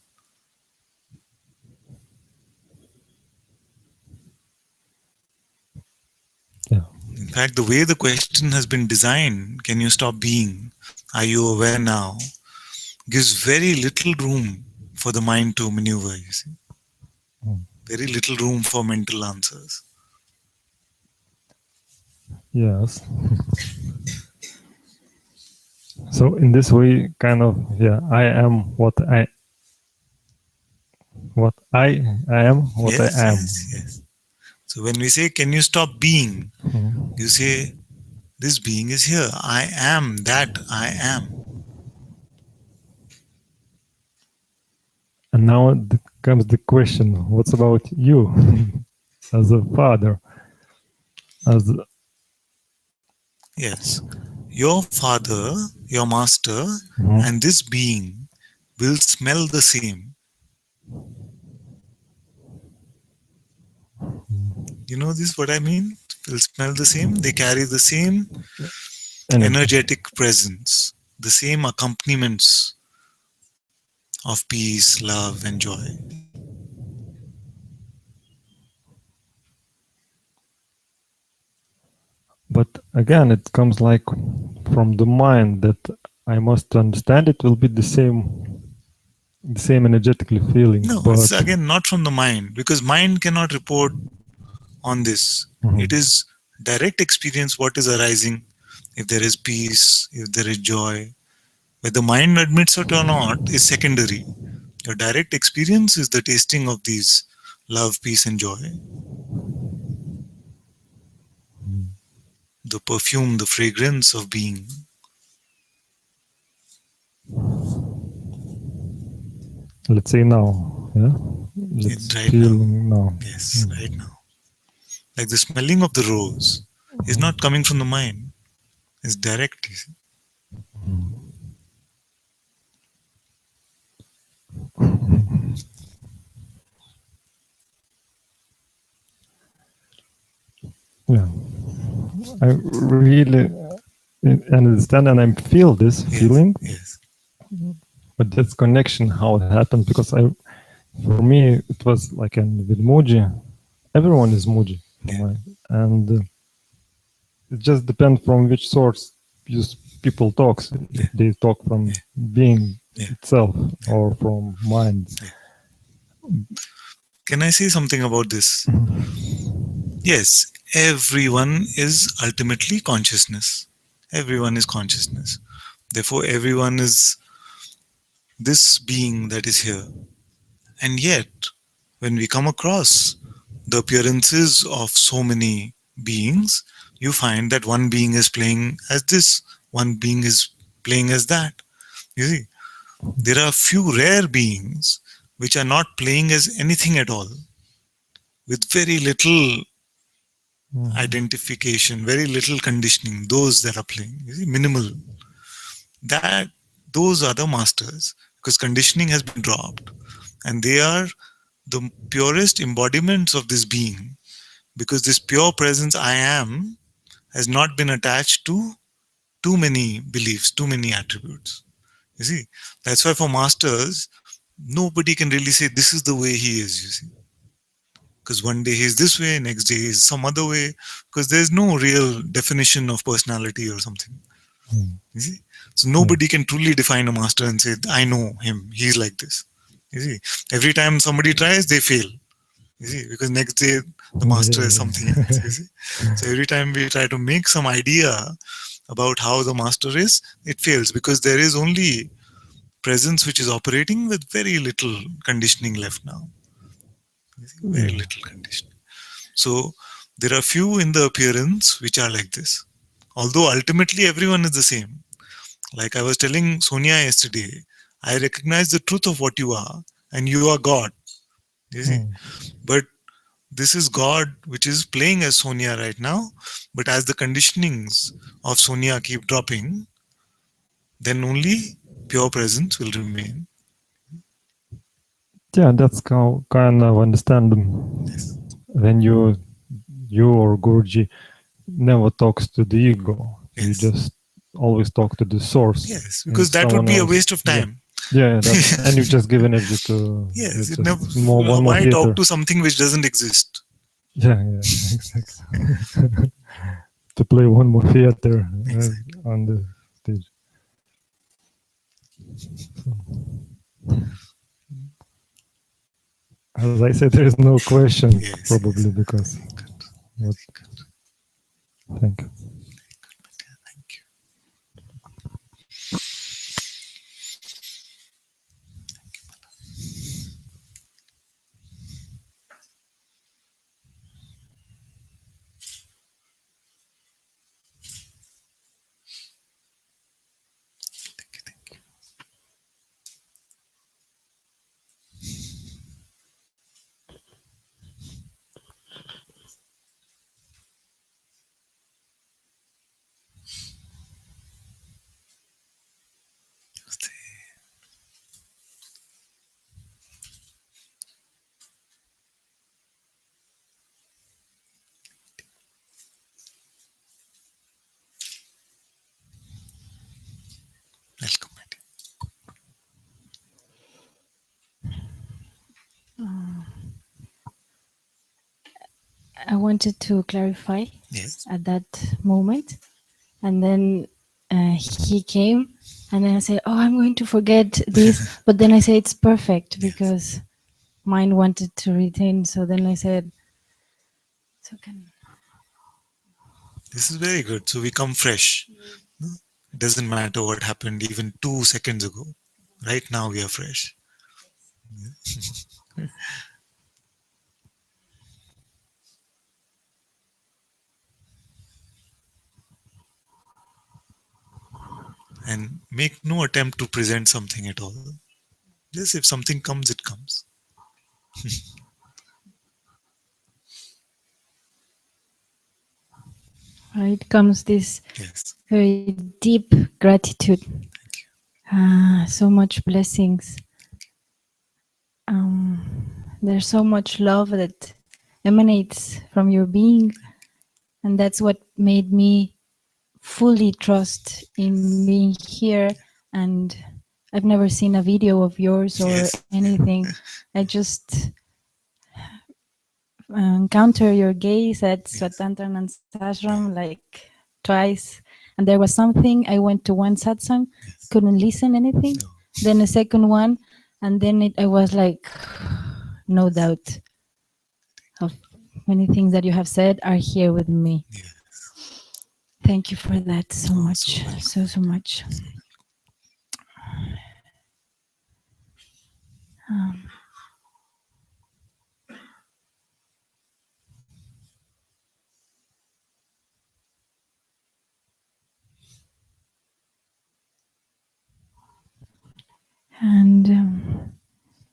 B: In fact, the way the question has been designed, can you stop being? Are you aware now? Gives very little room for the mind to maneuver, you see. Very little room for mental answers.
D: Yes. So in this way, kind of, yeah, I am what I am what I
B: Yes,
D: am.
B: yes, yes. So when we say, can you stop being?
D: Mhm.
B: You say, this being is here. I am that I am.
D: And now comes the question: what's about you, as a father? As
B: Yes. Your father, your master,
D: Mhm.
B: and this being will smell the same. You know this, what I mean? Will smell the same. They carry the same
D: energy.
B: energetic presence, the same accompaniments of peace, love, and joy.
D: But again, it comes like from the mind that I must understand it will be the same energetically feelings,
B: No,
D: but
B: it's again not from the mind, because mind cannot report on this. It is direct experience what is arising. If there is peace, if there is joy, whether mind admits it or not is secondary. Your direct experience is the tasting of these love, peace, and joy. The perfume, the fragrance of being.
D: let's say now, yeah, let's
B: Right
D: feel
B: now.
D: now.
B: Yes, right now. Like the smelling of the rose is not coming from the mind. It's direct. You see.
D: Yeah, I really understand and I feel this
B: Yes,
D: feeling,
B: yes,
D: but this connection, how it happened, because for me, it was like with Muji, everyone is Muji,
B: yeah,
D: and it just depends from which source people talk.
B: yeah,
D: If they talk from
B: yeah,
D: being
B: yeah,
D: itself
B: yeah,
D: or from mind.
B: yeah. Can I say something about this? Yes, everyone is ultimately consciousness. Everyone is consciousness. Therefore, everyone is this being that is here. And yet, when we come across the appearances of so many beings, you find that one being is playing as this, one being is playing as that. You see, there are few rare beings which are not playing as anything at all, with very little identification, very little conditioning, those that are playing. You see, minimal. That those are the masters, because conditioning has been dropped. And they are the purest embodiments of this being, because this pure presence I am has not been attached to too many beliefs, too many attributes. You see, that's why for masters, nobody can really say this is the way he is, you see. Because one day he's this way, next day he's some other way, because there's no real definition of personality or something. You see? So nobody can truly define a master and say, I know him, he's like this. You see, every time somebody tries, they fail. You see, because next day the master is something else. You see, so every time we try to make some idea about how the master is, it fails, because there is only presence which is operating with very little conditioning left now. You see, very little conditioning. So there are few in the appearance which are like this. Although ultimately everyone is the same. Like I was telling Sonia yesterday, I recognize the truth of what you are, and you are God. You see, but this is God which is playing as Sonia right now. But as the conditionings of Sonia keep dropping, then only pure presence will remain.
D: Yeah, that's how kind of understand
B: Yes.
D: when you or Guruji never talks to the ego. You
B: Yes.
D: just always talk to the source.
B: Yes,
D: And
B: because that would
D: someone
B: be a
D: else.
B: waste of time.
D: Yeah, and you just give energy to
B: Yes,
D: it's
B: it never.
D: just one more
B: Why talk
D: theater.
B: to something which doesn't exist?
D: Yeah, exactly. to play one more theater
B: Exactly.
D: on the stage. As I said, there is no question,
B: Yes,
D: probably
B: yes.
D: because. What, thank you.
B: Thank you. Thank you. Welcome, my dear.
A: I wanted to clarify
B: Yes.
A: at that moment, and then he came, and then I said, "Oh, I'm going to forget this," but then I said it's perfect because mine wanted to retain. So then I said, "So can."
B: This is very good. So we come fresh. No? It doesn't matter what happened even 2 seconds ago. Right now we are fresh. And make no attempt to present something at all. Just if something comes, it comes.
A: It comes this
B: Yes.
A: very deep gratitude,
B: Thank you.
A: so much blessings. There's so much love that emanates from your being, and that's what made me fully trust in being here. And I've never seen a video of yours or
B: Yes.
A: anything. I just encounter your gaze at
B: Yes.
A: Swatantranan Sashram like twice, and there was something. I went to one satsang,
B: Yes.
A: couldn't listen anything,
B: No.
A: then a second one, and then I was like, no doubt of many things that you have said are here with me.
B: Yes.
A: Thank you for that so
B: Oh,
A: much,
B: so welcome.
A: so much. And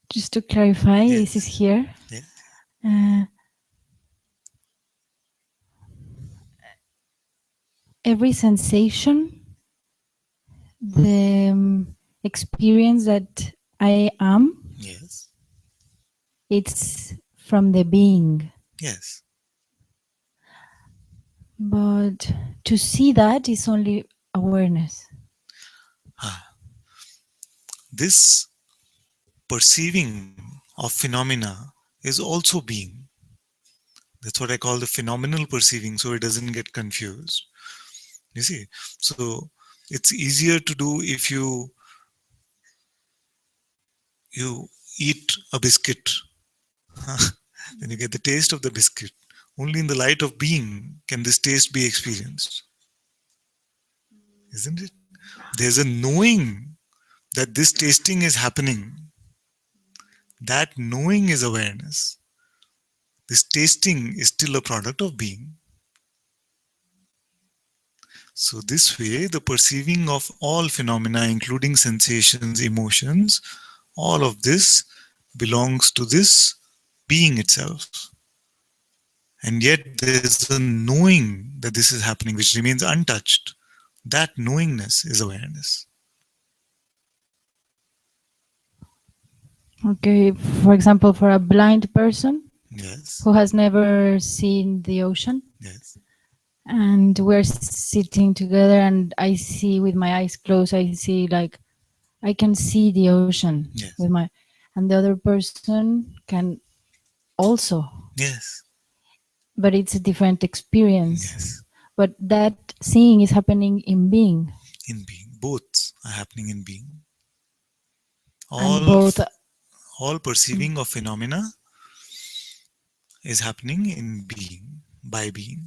A: just to clarify, this is
B: Yes.
A: here.
B: Yes.
A: Every sensation, the experience that I am,
B: Yes.
A: it's from the being.
B: Yes.
A: But to see that is only awareness.
B: This perceiving of phenomena is also being. That's what I call the phenomenal perceiving, so it doesn't get confused. You see? So it's easier to do if you eat a biscuit. Then you get the taste of the biscuit. Only in the light of being can this taste be experienced. Isn't it? There's a knowing that this tasting is happening. That knowing is awareness. This tasting is still a product of being. So this way, the perceiving of all phenomena, including sensations, emotions, all of this belongs to this being itself. And yet there's a knowing that this is happening, which remains untouched. That knowingness is awareness.
A: Okay, for example, for a blind person
B: Yes.
A: who has never seen the ocean,
B: Yes.
A: and we're sitting together, and I see with my eyes closed, I see like I can see the ocean
B: Yes.
A: with my, and the other person can also,
B: Yes.
A: but it's a different experience.
B: Yes.
A: but that seeing is happening in being,
B: In being. Both are happening in being.
A: and
B: All,
A: both.
B: all perceiving of phenomena is happening in being, by being.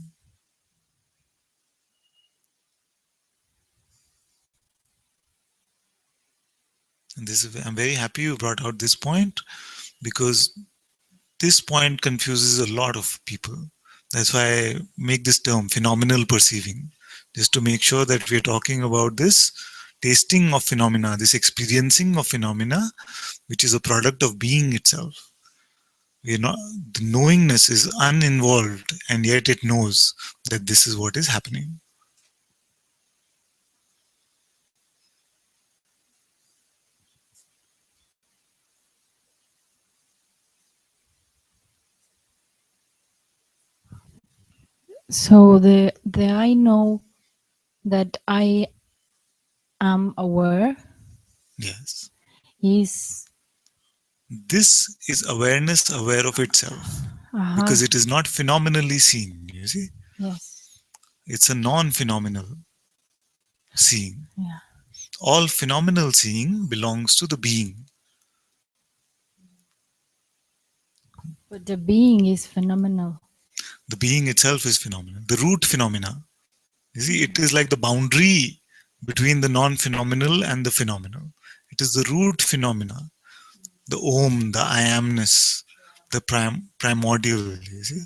B: And this is, I'm very happy you brought out this point, because this point confuses a lot of people. That's why I make this term phenomenal perceiving, just to make sure that we're talking about this tasting of phenomena, this experiencing of phenomena, which is a product of being itself. We're not, the knowingness is uninvolved, and yet it knows that this is what is happening.
A: So the I know that I am aware
B: Yes.
A: is
B: This is awareness aware of itself, because it is not phenomenally seen, you see.
A: yes,
B: It's a non-phenomenal seeing.
A: yeah.
B: All phenomenal seeing belongs to the being.
A: But the being is phenomenal.
B: The being itself is phenomenal. The root phenomena. You see, it is like the boundary between the non-phenomenal and the phenomenal. It is the root phenomena, the Om, the I amness, the primordial. You see,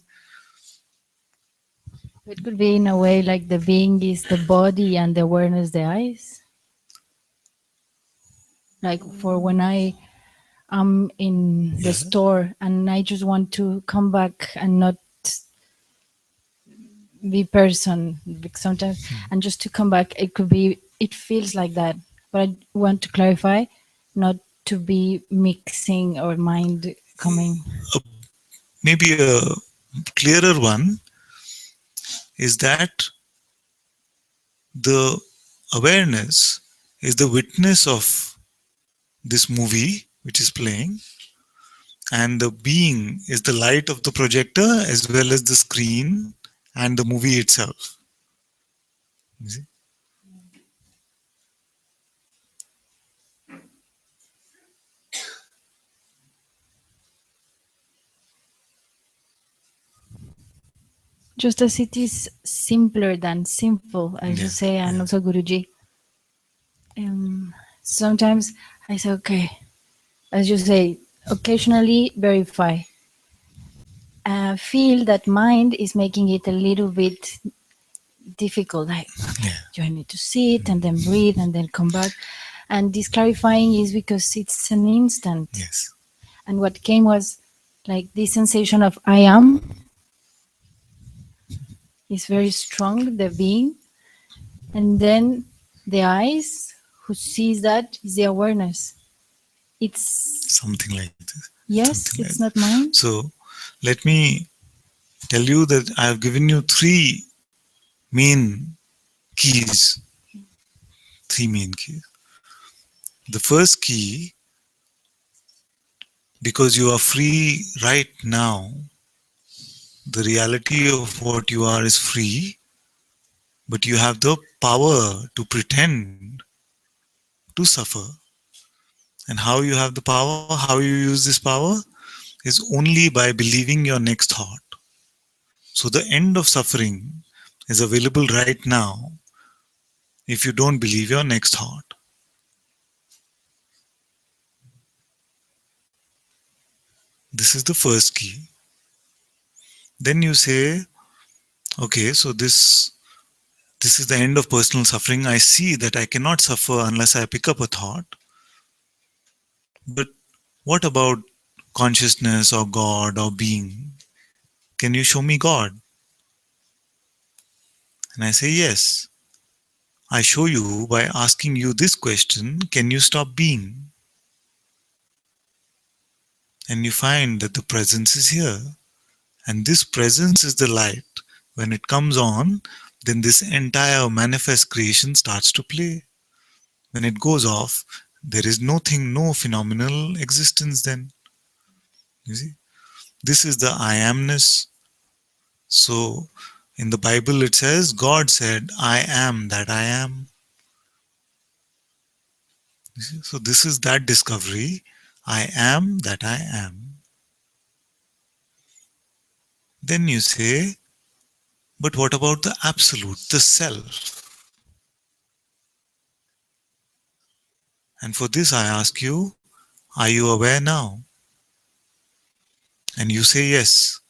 A: It could be in a way like the being is the body and the awareness the eyes. Like for when I am in the
B: yeah,
A: store and I just want to come back and not be person, because sometimes, and just to come back, it could be, it feels like that. But I want to clarify, not to be mixing or mind coming.
B: maybe a clearer one is that the awareness is the witness of this movie which is playing, and the being is the light of the projector as well as the screen and the movie itself. You see?
A: Just as it is simpler than simple, as you
B: Yeah,
A: say, and
B: yeah.
A: also Guruji. Sometimes I say, okay, as you say, occasionally verify. Feel that mind is making it a little bit difficult. Like, okay,
B: Yeah.
A: do I need to sit and then breathe and then come back? And this clarifying is because it's an instant.
B: Yes.
A: And what came was like this sensation of I am is very strong, the being. And then the eyes who sees that is the awareness. It's,
B: Something like this.
A: yes,
B: Something like
A: it's
B: that.
A: not mine.
B: So let me tell you that I have given you three main keys. Three main keys. The first key, because you are free right now, the reality of what you are is free, but you have the power to pretend to suffer. And how you have the power, how you use this power, is only by believing your next thought. So the end of suffering is available right now if you don't believe your next thought. This is the first key. Then you say, okay, so this is the end of personal suffering. I see that I cannot suffer unless I pick up a thought. But what about consciousness or God or being? Can you show me God? And I say, yes. I show you by asking you this question, can you stop being? And you find that the presence is here. And this presence is the light. When it comes on, then this entire manifest creation starts to play. When it goes off, there is nothing, no phenomenal existence then. You see? This is the I amness. So In the Bible it says, God said, I am that I am. You see? So this is that discovery. I am that I am. Then you say, but what about the absolute, the self? And for this I ask you, are you aware now? And you say yes,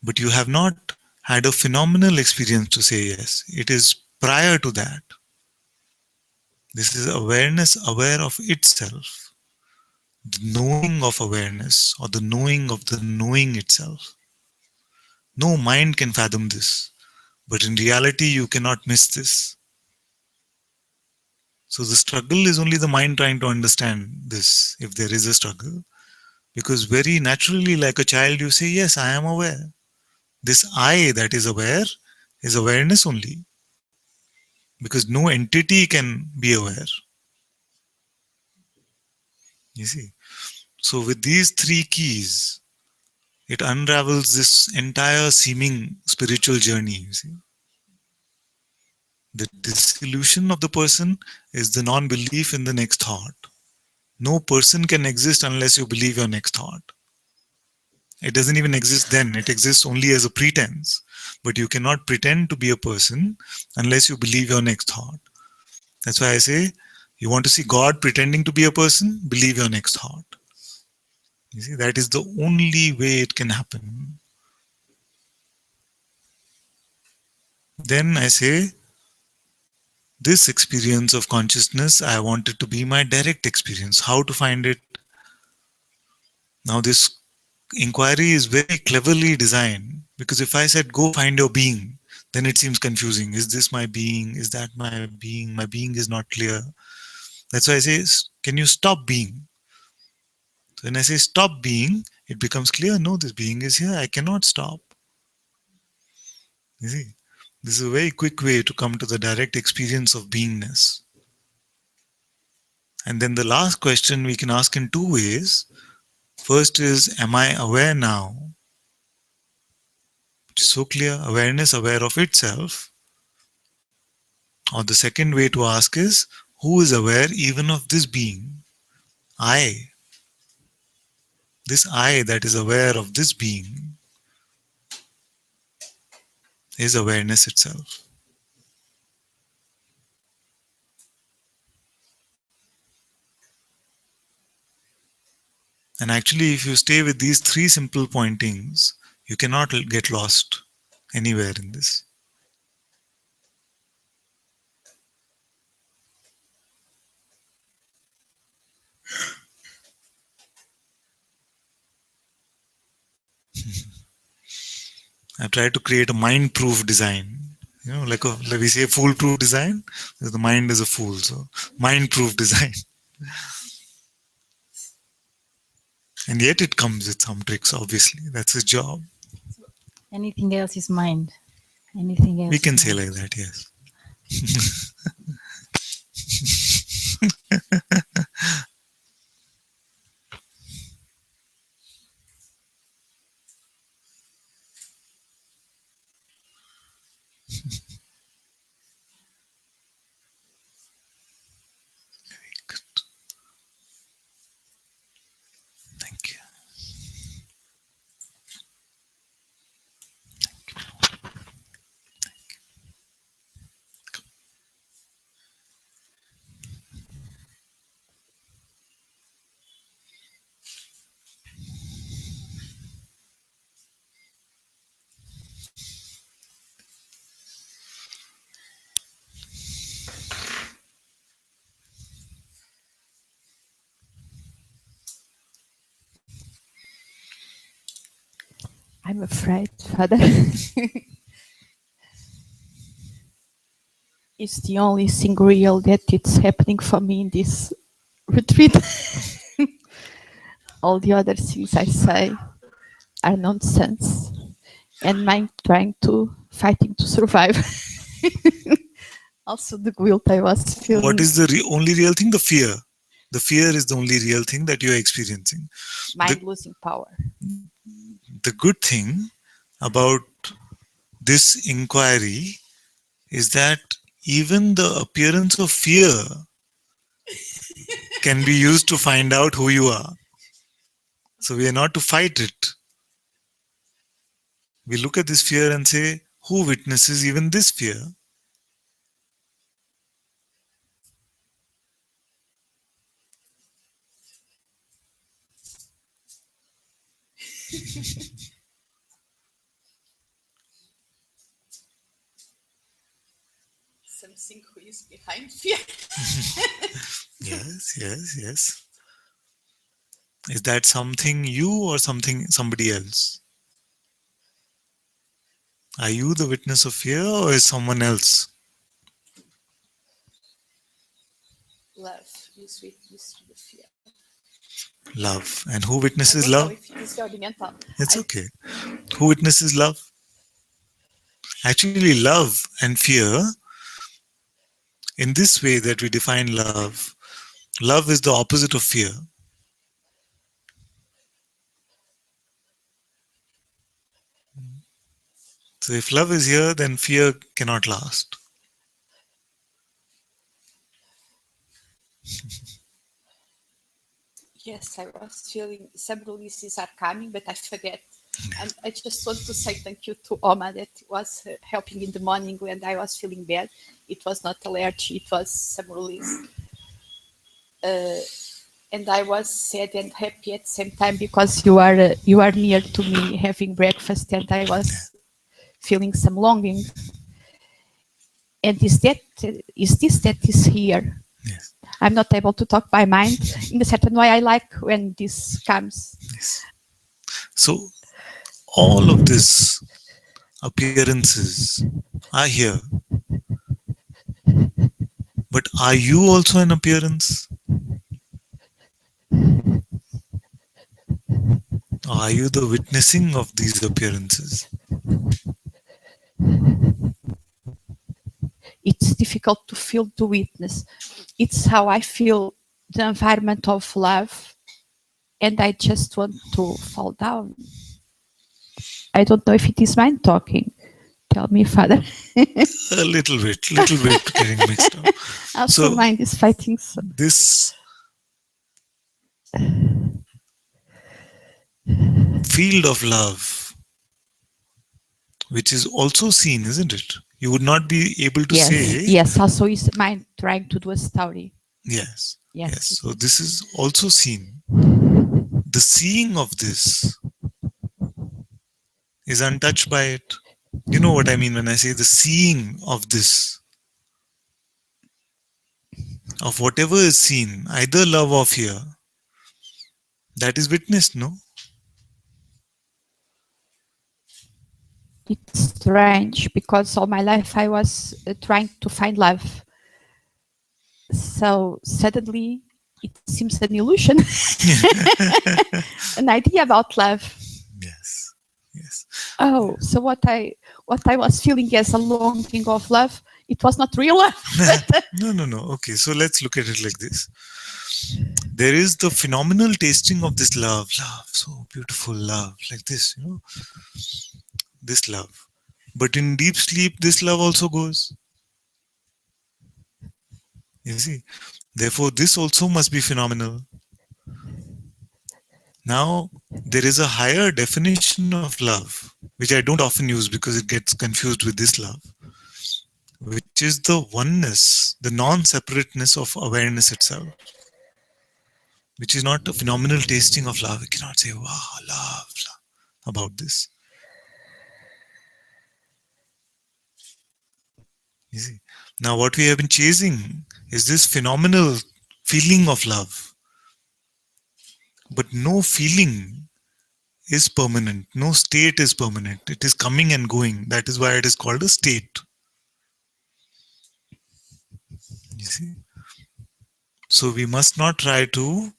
B: but you have not had a phenomenal experience to say yes. It is prior to that. This is awareness aware of itself, the knowing of awareness, or the knowing of the knowing itself. No mind can fathom this, but in reality you cannot miss this. So the struggle is only the mind trying to understand this, if there is a struggle. Because very naturally, like a child, you say, yes, I am aware. This I that is awareness only. Because no entity can be aware. You see? So with these three keys, it unravels this entire seeming spiritual journey. You see? The disillusion of the person is the non-belief in the next thought. No person can exist unless you believe your next thought. It doesn't even exist then. It exists only as a pretense. But you cannot pretend to be a person unless you believe your next thought. That's why I say, you want to see God pretending to be a person? Believe your next thought. You see, that is the only way it can happen. Then I say, this experience of consciousness, I want it to be my direct experience. How to find it? Now this inquiry is very cleverly designed, because if I said, go find your being, then it seems confusing. Is this my being? Is that my being? My being is not clear. That's why I say, can you stop being? So when I say stop being, it becomes clear. No, this being is here. I cannot stop. You see, this is a very quick way to come to the direct experience of beingness. And then the last question we can ask in two ways. First is, am I aware now? Which is so clear, awareness aware of itself. Or the second way to ask is, who is aware even of this being? I. This I that is aware of this being is awareness itself. And actually, if you stay with these three simple pointings, you cannot get lost anywhere in this. I've tried to create a mind-proof design. You know, like we say, foolproof design. The mind is a fool, so mind-proof design. And yet it comes with some tricks, obviously. That's his job.
A: Anything else is mind. Anything else.
B: We can
A: is
B: say
A: mind.
B: like that, yes. Very good. Thank you.
E: I'm afraid, Father. It's the only thing real that it's happening for me in this retreat. All the other things I say are nonsense. And mine trying to fighting to survive. Also the guilt I was feeling.
B: What is the only real thing? The fear. The fear is the only real thing that you are experiencing.
E: Mind losing power.
B: The good thing about this inquiry is that even the appearance of fear can be used to find out who you are. So we are not to fight it. We look at this fear and say, who witnesses even this fear?
E: Something who is behind fear.
B: Yes. Is that something you or somebody else? Are you the witness of fear or is someone else?
E: Love is witness to the fear.
B: Love. And who
E: I
B: witnesses
E: don't know
B: love?
E: if it is judgmental.
B: It's okay. Who witnesses love? Actually, love and fear, in this way that we define love, love is the opposite of fear. So if love is here, then fear cannot last.
E: Yes, I was feeling some releases are coming, but I forget. And I just want to say thank you to Oma that was helping in the morning when I was feeling bad. It was not allergy, it was some release. And I was sad and happy at the same time because you are near to me having breakfast, and I was feeling some longing. And is this that is here?
B: Yes.
E: I'm not able to talk by mind in a certain way. I like when this comes.
B: Yes. So all of these appearances are here. But are you also an appearance? Or are you the witnessing of these appearances?
E: It's difficult to feel the witness. It's how I feel the environment of love, and I just want to fall down. I don't know if it is mine talking. Tell me, Father.
B: A little bit getting mixed up.
E: Also,
B: So-
E: mind is fighting. So.
B: This field of love, which is also seen, isn't it? You would not be able to say,
E: Yes. Also, is mind trying to do a story.
B: yes.
E: Yes.
B: So this is also seen. The seeing of this is untouched by it. You know what I mean when I say the seeing of this, of whatever is seen, either love or fear, that is witnessed, no?
E: It's strange because all my life I was trying to find love. So suddenly it seems an illusion, an idea about love.
B: Yes.
E: Oh, so what I was feeling as a longing of love, it was not real love.
B: No. Okay, so let's look at it like this. There is the phenomenal tasting of this love, so beautiful love, like this, this love. But in deep sleep, this love also goes. You see, therefore, this also must be phenomenal. Now, there is a higher definition of love, which I don't often use because it gets confused with this love, which is the oneness, the non-separateness of awareness itself, which is not a phenomenal tasting of love. We cannot say, wow, love about this. You see, now what we have been chasing is this phenomenal feeling of love. But no feeling is permanent. No state is permanent. It is coming and going. That is why it is called a state. You see? So we must not try to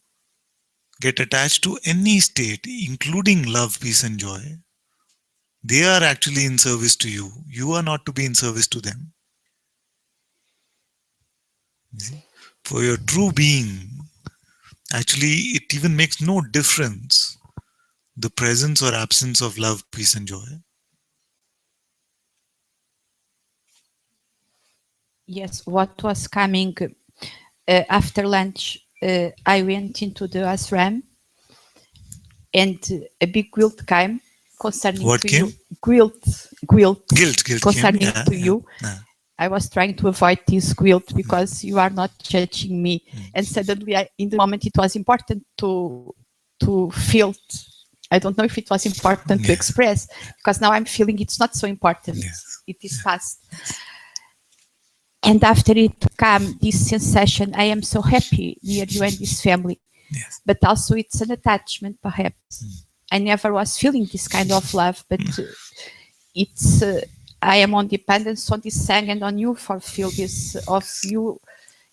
B: get attached to any state, including love, peace, and joy. They are actually in service to you. You are not to be in service to them. You see? For your true being, actually, it even makes no difference the presence or absence of love, peace, and joy.
E: Yes, what was coming after lunch, I went into the ashram and a big guilt came concerning
B: What
E: to
B: came?
E: you. Guilt
B: Guilt came.
E: concerning
B: Yeah,
E: to
B: yeah,
E: you.
B: yeah.
E: I was trying to avoid this guilt because you are not judging me. And suddenly, in the moment, it was important to feel. I don't know if it was important to
B: Yeah.
E: express, because now I'm feeling it's not so important.
B: Yes.
E: It is past. And after it came this sensation, I am so happy near you and this family.
B: Yes.
E: But also it's an attachment, perhaps. I never was feeling this kind of love, but it's I am on dependence on this sang and on you for feel this of you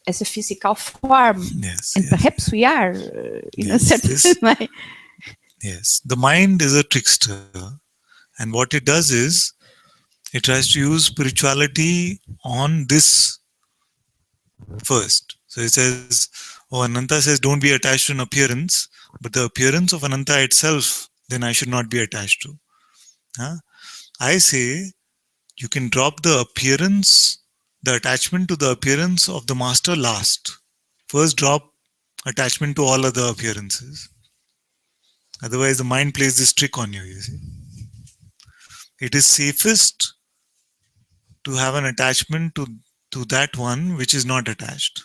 E: as a physical form.
B: Yes.
E: And
B: Yes.
E: perhaps we are in a
B: Yes,
E: certain
B: this-
E: way.
B: Yes. The mind is a trickster. And what it does is, it tries to use spirituality on this first. So it says, oh, Ananta says, don't be attached to an appearance, but the appearance of Ananta itself, then I should not be attached to. Huh? I say, you can drop the appearance, the attachment to the appearance of the master last. First, drop attachment to all other appearances. Otherwise, the mind plays this trick on you, you see. It is safest to have an attachment to that one which is not attached.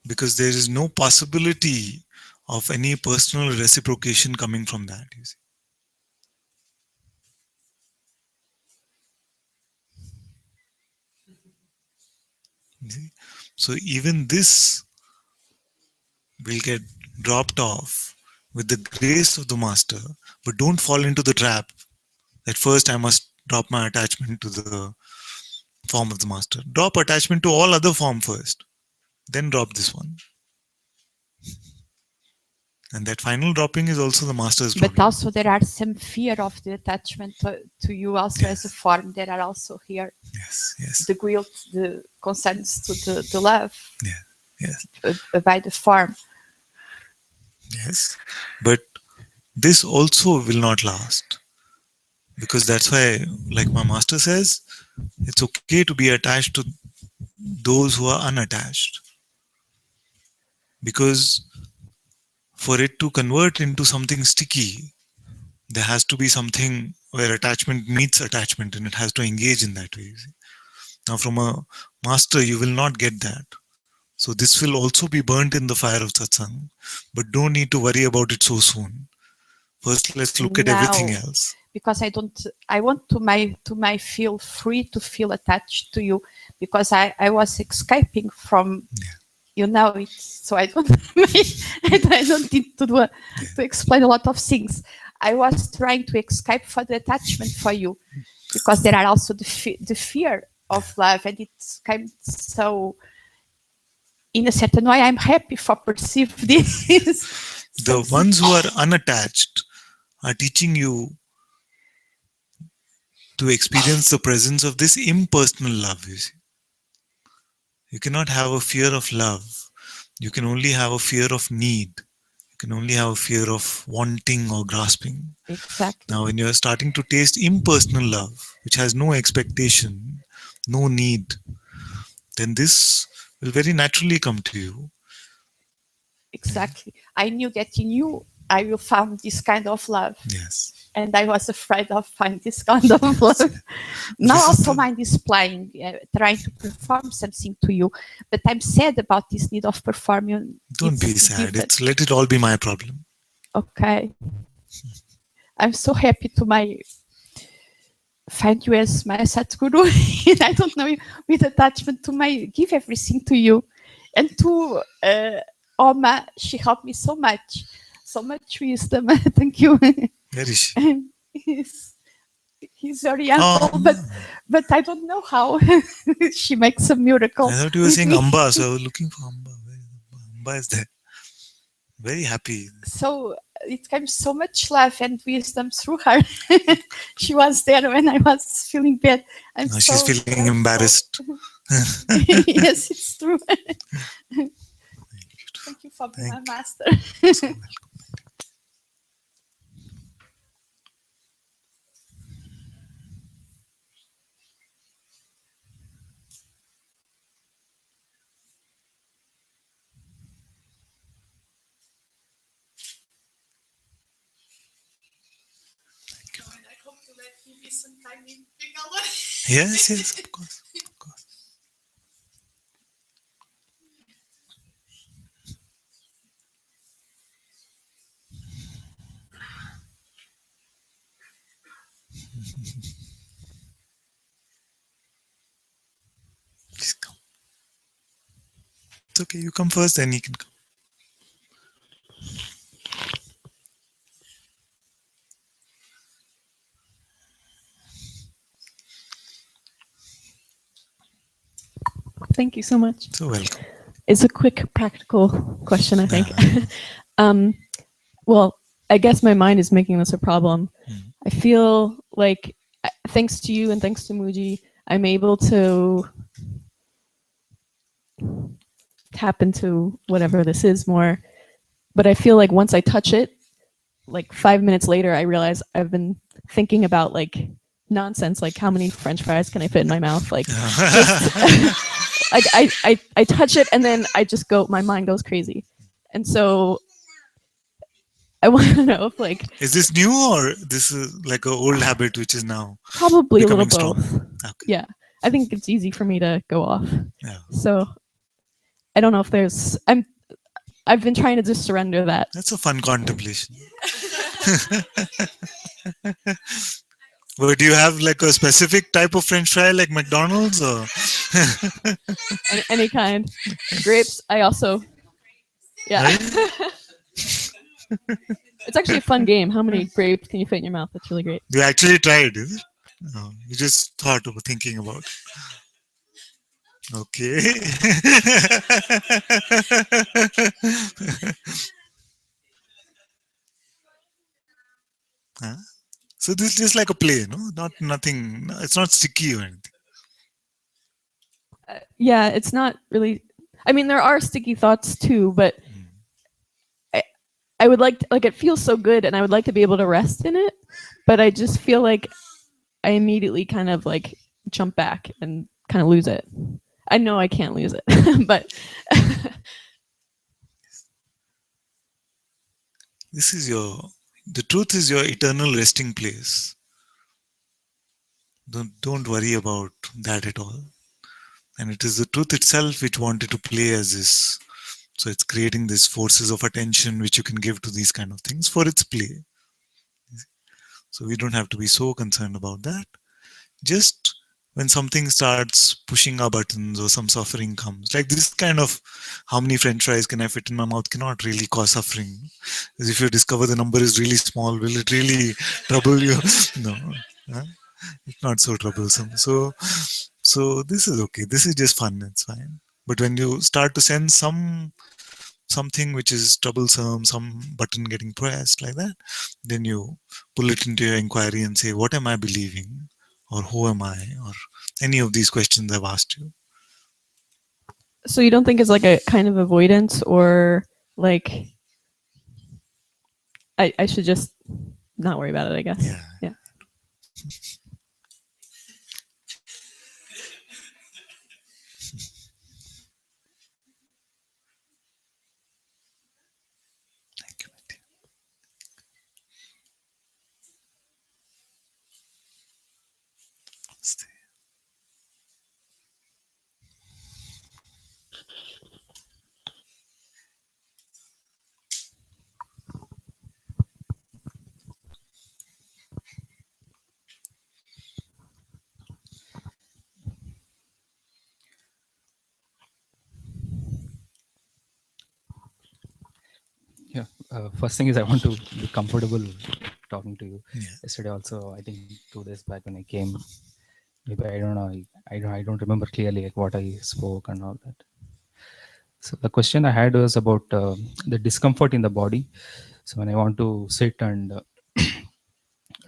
B: Because there is no possibility of any personal reciprocation coming from that, you see. You see? So even this will get dropped off with the grace of the master, but don't fall into the trap that first I must drop my attachment to the form of the master. Drop attachment to all other form first, then drop this one. And that final dropping is also the master's
E: But
B: problem.
E: also there are some fear of the attachment to you also as a form. There are also here
B: Yes, yes,
E: the guilt, the concerns to the love
B: yes,
E: by the form.
B: yes. But this also will not last. Because that's why, like my master says, it's okay to be attached to those who are unattached. Because for it to convert into something sticky, there has to be something where attachment meets attachment and it has to engage in that way. You see. Now, from a master, you will not get that. So, this will also be burnt in the fire of satsang. But don't need to worry about it so soon. First, let's look at everything
E: Now,
B: else.
E: because I want to my feel free to feel attached to you, because I was escaping from it, so I don't I don't need to explain a lot of things. I was trying to escape for the attachment for you, because there are also the fear of love, and it's kind so in a certain way I'm happy for perceive this.
B: The ones who are unattached are teaching you to experience the presence of this impersonal love, you see. You cannot have a fear of love. You can only have a fear of need. You can only have a fear of wanting or grasping.
E: Exactly.
B: Now, when you're starting to taste impersonal love, which has no expectation, no need, then this will very naturally come to you.
E: Exactly. I knew that in you I will find this kind of love.
B: Yes.
E: And I was afraid of finding this kind of love. Now
B: This is
E: also
B: the-
E: mind is playing, trying to perform something to you. But I'm sad about this need of performing.
B: Don't be sad. Let it all be my problem.
E: Okay. I'm so happy to find you as my Satguru. And I don't know, with attachment to give everything to you. And to Oma, she helped me so much wisdom. Thank you.
B: Where is she?
E: He's very humble, but I don't know how she makes a miracle.
B: I thought you were saying Amba, so I was looking for Amba. Where is Amba? Amba is there. Very happy.
E: So it came so much love and wisdom through her. She was there when I was feeling bad.
B: Now she's feeling embarrassed.
E: Yes, it's true. Thank you for being my master.
B: So welcome. Yes, yes, of course. Of course. Please come. It's okay. You come first, then he can come.
C: Thank you so much.
B: So welcome.
C: It's a quick, practical question, I think.
B: Uh-huh.
C: Well, I guess my mind is making this a problem.
B: Mm.
C: I feel like, thanks to you and thanks to Muji, I'm able to tap into whatever this is more. But I feel like once I touch it, like 5 minutes later, I realize I've been thinking about like nonsense, like how many French fries can I fit in my mouth? Like, just, like I touch it and then I just go, my mind goes crazy. And so I want to know if like,
B: Is this new or this is like an old habit which is now
C: probably a little
B: becoming
C: both.
B: strong? Okay.
C: Yeah, I think it's easy for me to go off.
B: Yeah.
C: So I don't know if there's, I've been trying to just surrender that.
B: That's a fun contemplation. But do you have like a specific type of French fry like McDonald's or?
C: Any kind. Grapes, I also, yeah.
B: Right?
C: It's actually a fun game. How many grapes can you fit in your mouth? That's really great.
B: You actually tried, is it? No, you just thought of thinking about it. Okay. Huh? So this is just like a play, no? Not nothing. It's not sticky or anything.
C: Yeah, it's not really, I mean, there are sticky thoughts too, but I would like it feels so good and I would like to be able to rest in it, but I just feel like I immediately kind of like jump back and kind of lose it. I know I can't lose it, but
B: This is the truth is your eternal resting place. Don't worry about that at all. And it is the truth itself which wanted to play as this. So it's creating these forces of attention which you can give to these kind of things for its play. So we don't have to be so concerned about that. Just when something starts pushing our buttons or some suffering comes, like this kind of how many French fries can I fit in my mouth cannot really cause suffering. Because if you discover the number is really small, will it really trouble you? No, it's not so troublesome. So this is okay. This is just fun. It's fine. But when you start to sense something which is troublesome, some button getting pressed like that, then you pull it into your inquiry and say, what am I believing? Or who am I? Or any of these questions I've asked you.
C: so you don't think it's like a kind of avoidance or like I should just not worry about it, I guess.
B: Yeah. Thank you, my dear. Stay.
F: Yeah. First thing is I want to be comfortable talking to you.
B: Yeah.
F: Yesterday also, I think 2 days back when I came, maybe I don't know, I don't remember clearly like what I spoke and all that. So the question I had was about the discomfort in the body. So when I want to sit and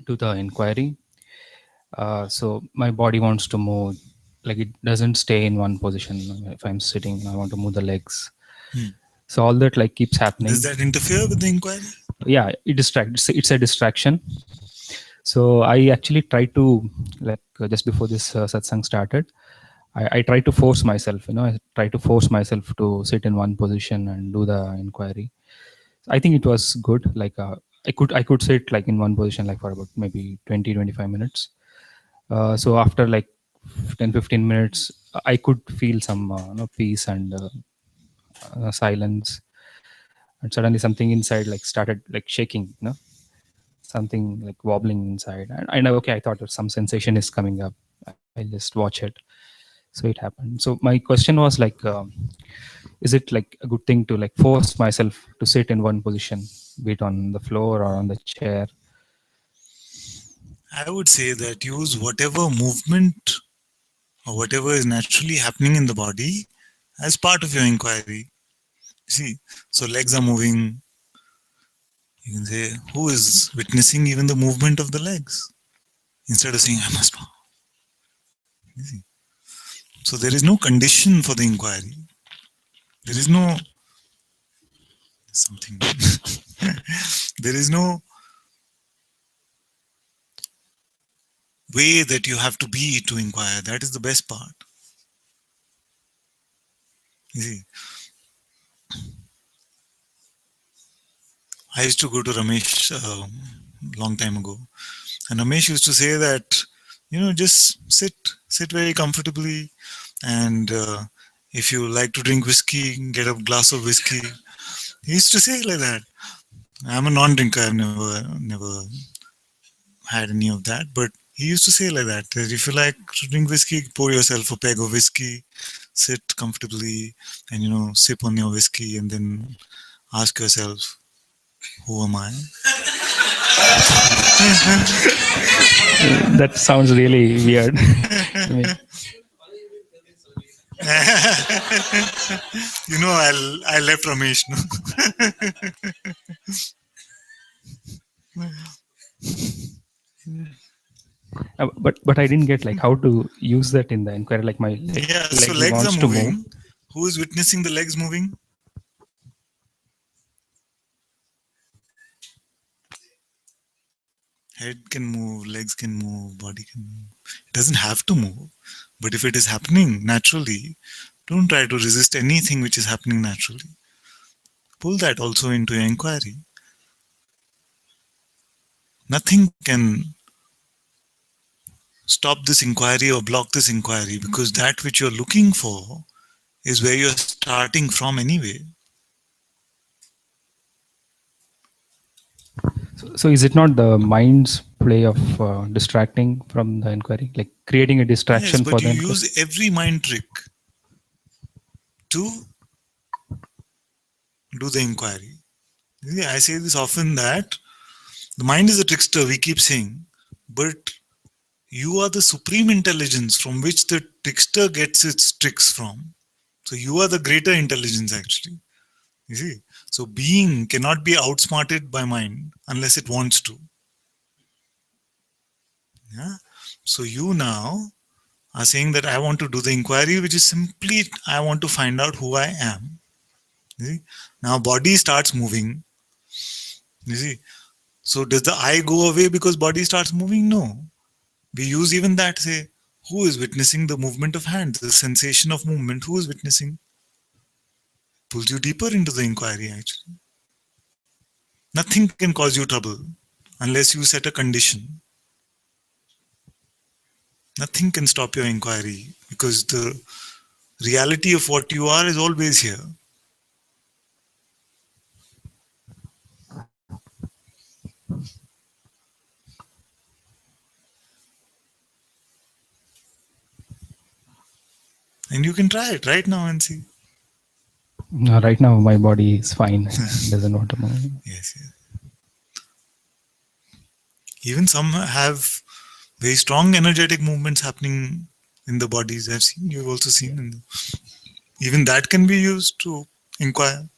F: do the inquiry, so my body wants to move, like it doesn't stay in one position. If I'm sitting, I want to move the legs. So all that like keeps happening.
B: Does that interfere with the inquiry?
F: Yeah, it distracts. It's a distraction. So I actually try to like just before this satsang started, I try to force myself. I try to force myself to sit in one position and do the inquiry. I think it was good. Like I could sit like in one position like for about maybe 20-25 minutes. So after like 10-15 minutes, I could feel some peace and silence, and suddenly something inside like started like shaking, something like wobbling inside, and I know, okay, I thought that some sensation is coming up. I just watch it. So it happened. So my question was like, is it like a good thing to like force myself to sit in one position, be it on the floor or on the chair?
B: I would say that use whatever movement or whatever is naturally happening in the body as part of your inquiry. See, so legs are moving. You can say, who is witnessing even the movement of the legs? Instead of saying, I must bow. You see? So there is no condition for the inquiry. There is no something. There is no way that you have to be to inquire. That is the best part. You see, I used to go to Ramesh long time ago, and Ramesh used to say that, just sit very comfortably, and if you like to drink whiskey, get a glass of whiskey. He used to say it like that. I'm a non-drinker. I've never had any of that, but he used to say like that. That if you like to drink whiskey, pour yourself a peg of whiskey, sit comfortably, and sip on your whiskey, and then ask yourself, who am I?
F: That sounds really weird to me.
B: I left Ramesh. No?
F: But I didn't get like how to use that in the inquiry. Like my
B: Yeah,
F: leg
B: so legs are
F: wants to move.
B: moving. Who is witnessing the legs moving? Head can move, legs can move, body can move. It doesn't have to move. But if it is happening naturally, don't try to resist anything which is happening naturally. Pull that also into your inquiry. Nothing can stop this inquiry or block this inquiry, because that which you're looking for is where you're starting from anyway.
F: So is it not the mind's play of distracting from the inquiry, like creating a
B: Yes,
F: distraction for
B: but
F: the
B: you
F: inquiry?
B: use every mind trick to do the inquiry. I say this often that the mind is a trickster, we keep saying, but you are the supreme intelligence from which the trickster gets its tricks from. So you are the greater intelligence actually. You see? So being cannot be outsmarted by mind unless it wants to. Yeah? So you now are saying that I want to do the inquiry, which is simply I want to find out who I am. You see? Now body starts moving. You see? So does the I go away because body starts moving? No. We use even that, say, who is witnessing the movement of hands, the sensation of movement, who is witnessing? Pulls you deeper into the inquiry actually. Nothing can cause you trouble unless you set a condition. Nothing can stop your inquiry because the reality of what you are is always here. And you can try it right now and see.
F: No, right now my body is fine. It doesn't want to move.
B: Yes. Even some have very strong energetic movements happening in the bodies. I've seen, you've also seen. Even that can be used to inquire.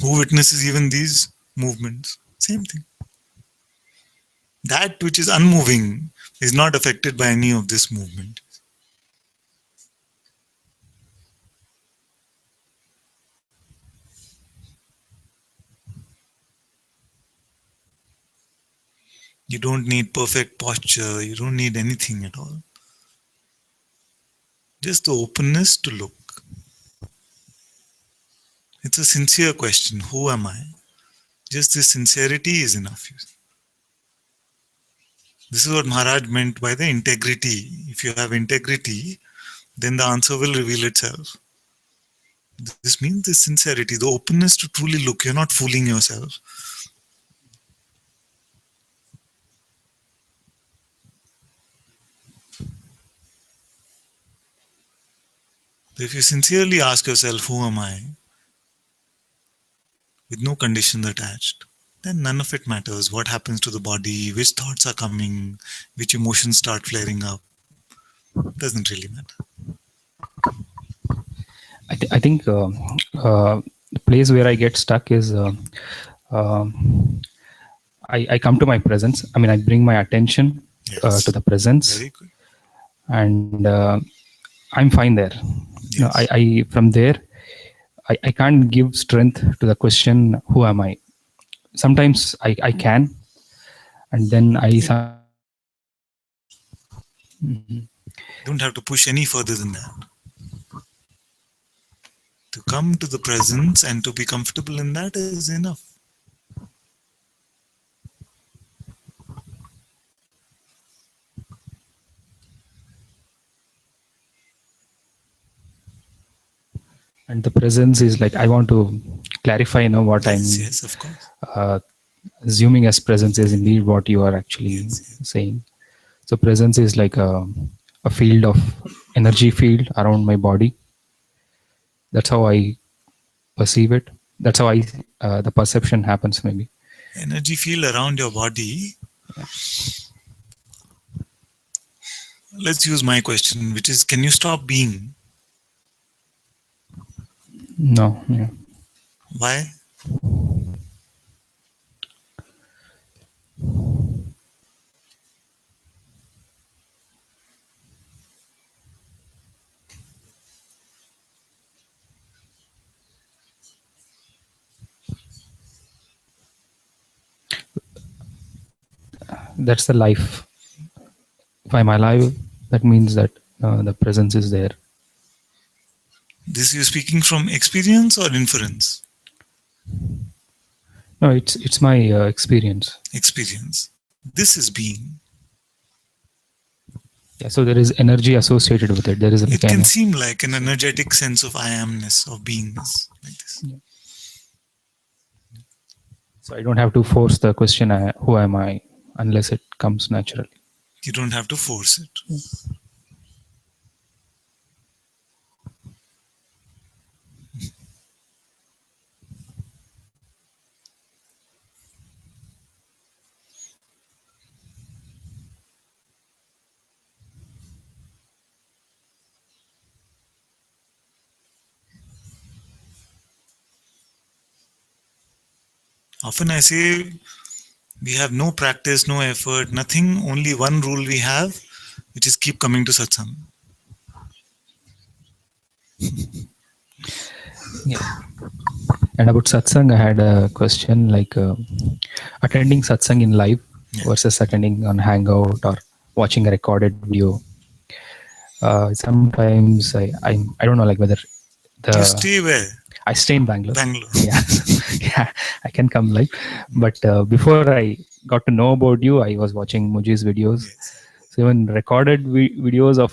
B: Who witnesses even these movements? Same thing. That which is unmoving is not affected by any of this movement. You don't need perfect posture. You don't need anything at all. Just the openness to look. It's a sincere question. Who am I? Just this sincerity is enough. This is what Maharaj meant by the integrity. If you have integrity, then the answer will reveal itself. This means the sincerity, the openness to truly look. You're not fooling yourself. If you sincerely ask yourself, who am I? With no conditions attached, then none of it matters. What happens to the body, which thoughts are coming, which emotions start flaring up, doesn't really matter.
F: I think the place where I get stuck is I come to my presence. I mean, I bring my attention
B: Yes.
F: to the presence,
B: Very good.
F: and I'm fine there. You know,
B: Yes.
F: I from there, I can't give strength to the question, who am I? Sometimes I can, and then I.
B: Don't have to push any further than that. To come to the presence and to be comfortable in that is enough.
F: And the presence is like, I want to clarify, you know, what
B: Yes, of course.
F: I'm assuming as presence is indeed what you are actually saying. So presence is like a field of energy field around my body. That's how I perceive it. That's how the perception happens maybe.
B: Energy field around your body. Let's use my question, which is, can you stop being?
F: No. Yeah.
B: Why?
F: That's the life. If I'm alive, that means that the presence is there.
B: This you're speaking from experience or inference?
F: No, it's my experience.
B: Experience. This is being.
F: Yeah, so there is energy associated with it. There is
B: It can seem like an energetic sense of I amness, of beingness, like this.
F: Yeah. So I don't have to force the question, who am I, unless it comes naturally.
B: You don't have to force it. Often I say, we have no practice, no effort, nothing, only one rule we have, which is keep coming to satsang.
F: Yeah. And about satsang, I had a question like attending satsang in live versus attending on Hangout or watching a recorded video. Sometimes I don't know, like whether
B: You stay where?
F: I stay in Bangalore.
B: Bangalore.
F: Yeah, yeah, I can come live. But before I got to know about you, I was watching Muji's videos.
B: Yes.
F: So even recorded videos of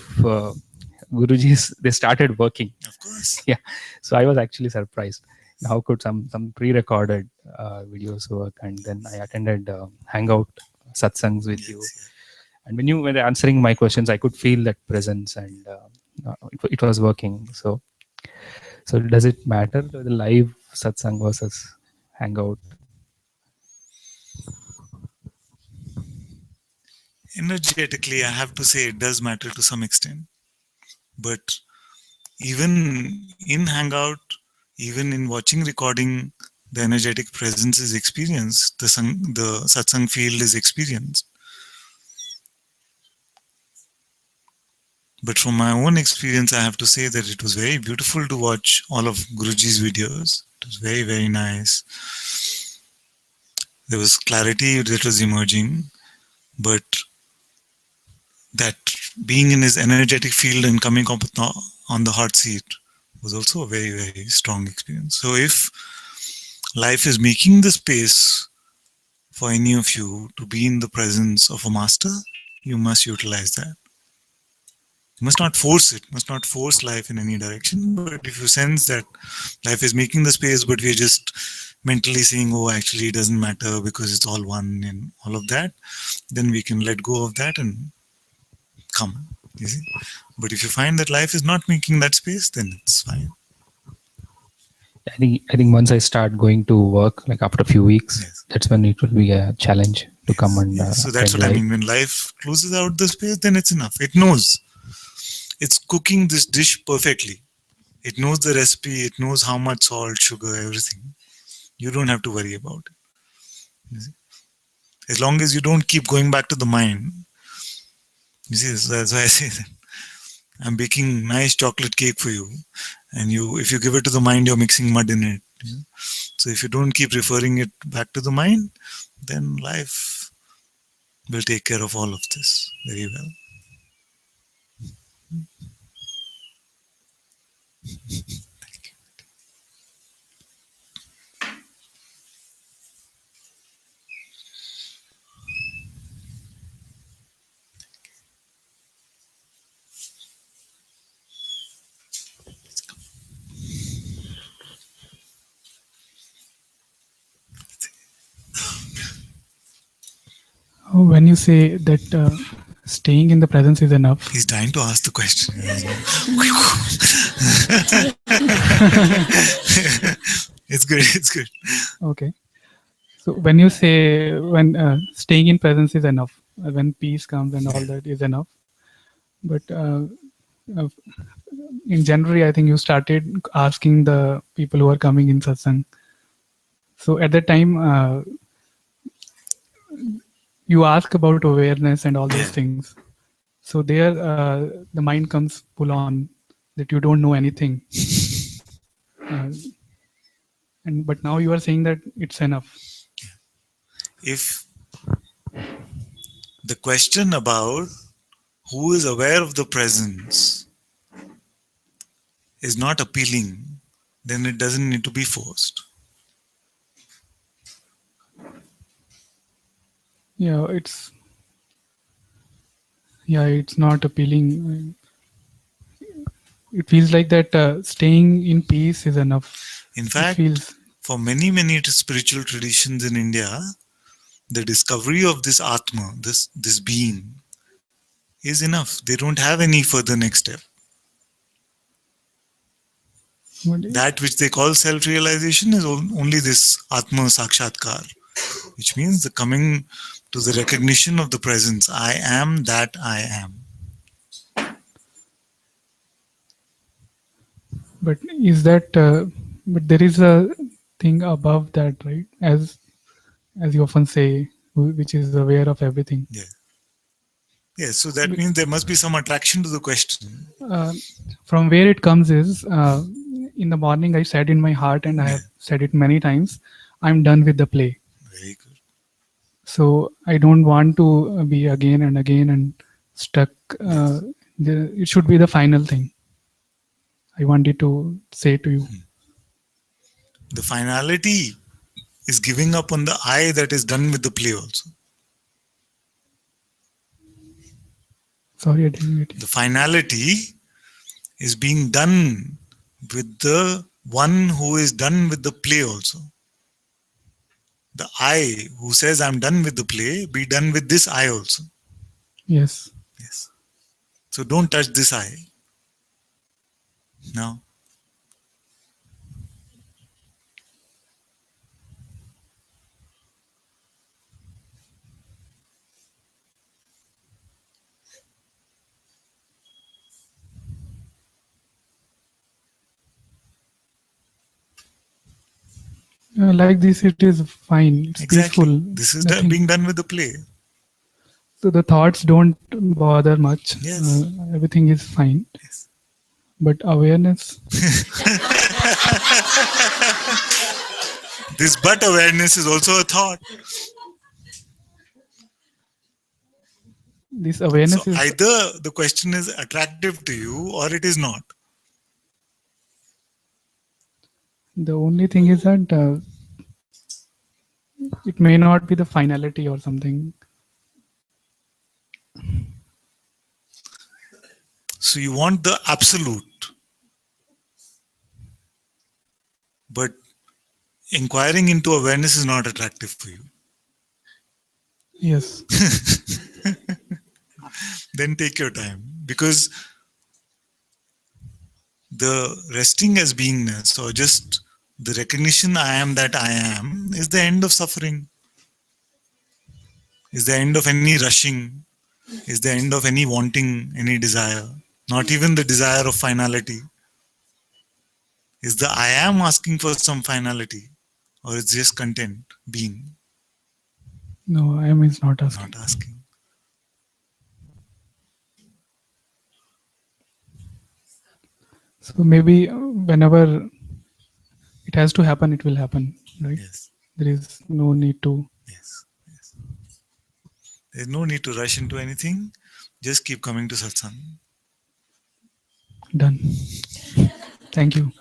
F: Guruji's, they started working.
B: Of course.
F: Yeah, so I was actually surprised. How could some pre-recorded videos work? And then I attended Hangout satsangs with you. And when you were answering my questions, I could feel that presence, and it was working. So does it matter the live satsang versus Hangout?
B: Energetically, I have to say it does matter to some extent. But even in Hangout, even in watching recording, the energetic presence is experienced. The satsang field is experienced. But from my own experience, I have to say that it was very beautiful to watch all of Guruji's videos. It was very, very nice. There was clarity that was emerging, but that being in his energetic field and coming up on the hot seat was also a very, very strong experience. So if life is making the space for any of you to be in the presence of a master, you must utilize that. You must not force it, must not force life in any direction. But if you sense that life is making the space, but we're just mentally saying, oh, actually, it doesn't matter because it's all one and all of that, then we can let go of that and come. You see? But if you find that life is not making that space, then it's fine.
F: I think once I start going to work, like after a few weeks,
B: Yes.
F: that's when it will be a challenge to come and
B: Yes. So that's
F: attend
B: what I
F: live.
B: mean. When life closes out the space, then it's enough. It knows. It's cooking this dish perfectly. It knows the recipe. It knows how much salt, sugar, everything. You don't have to worry about it. You see? As long as you don't keep going back to the mind. You see, so that's why I say that I'm baking nice chocolate cake for you, and if you give it to the mind, you're mixing mud in it. You know? So if you don't keep referring it back to the mind, then life will take care of all of this very well.
G: When you say that staying in the presence is enough,
B: He's trying to ask the question. It's good. It's good.
G: okay. So when you say when staying in presence is enough, when peace comes and all that is enough, but uh, in January I think you started asking the people who are coming in satsang. So at that time you ask about awareness and all those
B: Yeah.
G: things. So there the mind comes pull on that you don't know anything. But now you are saying that it's enough.
B: If the question about who is aware of the presence is not appealing, then it doesn't need to be forced.
G: Yeah, it's not appealing. It feels like that staying in peace is enough.
B: In
G: It
B: fact,
G: feels
B: for many, many spiritual traditions in India, the discovery of this Atma, this being, is enough. They don't have any further next step. That which they call self-realization is only this Atma Sakshatkar, which means the coming to the recognition of the presence. I am that I am.
G: but is that but there is a thing above that, right? As you often say, which is aware of everything.
B: Yeah. Yeah, so that means there must be some attraction to the question.
G: From where it comes is in the morning I said in my heart, and I have said it many times, I'm done with the play.
B: Very good.
G: So I don't want to be again and again and stuck. It should be the final thing. I wanted to say to you.
B: The finality is giving up on the I that is done with the play also.
G: Sorry, I didn't get you.
B: The finality is being done with the one who is done with the play also. The I who says I'm done with the play, be done with this I also.
G: Yes.
B: Yes. So don't touch this I. Now.
G: Like this, it is fine. It's
B: Exactly.
G: peaceful.
B: This is
G: Nothing.
B: being done with the play.
G: So the thoughts don't bother much.
B: Yes.
G: Everything is fine.
B: Yes.
G: But awareness.
B: This but awareness is also a thought.
G: This awareness
B: So
G: is
B: either the question is attractive to you or it is not.
G: the only thing is that it may not be the finality or something.
B: So you want the absolute, but inquiring into awareness is not attractive for you.
G: Yes.
B: Then take your time, because the resting as beingness, or just the recognition I am that I am, is the end of suffering, is the end of any rushing, is the end of any wanting, any desire, not even the desire of finality. Is the I am asking for some finality, or it's just content, being,
G: No, I mean, it's not asking.
B: not asking?
G: So maybe whenever it has to happen, it will happen, right?
B: Yes,
G: There is no need to.
B: yes, yes. There's no need to rush into anything. Just keep coming to satsang.
G: Done. Thank you.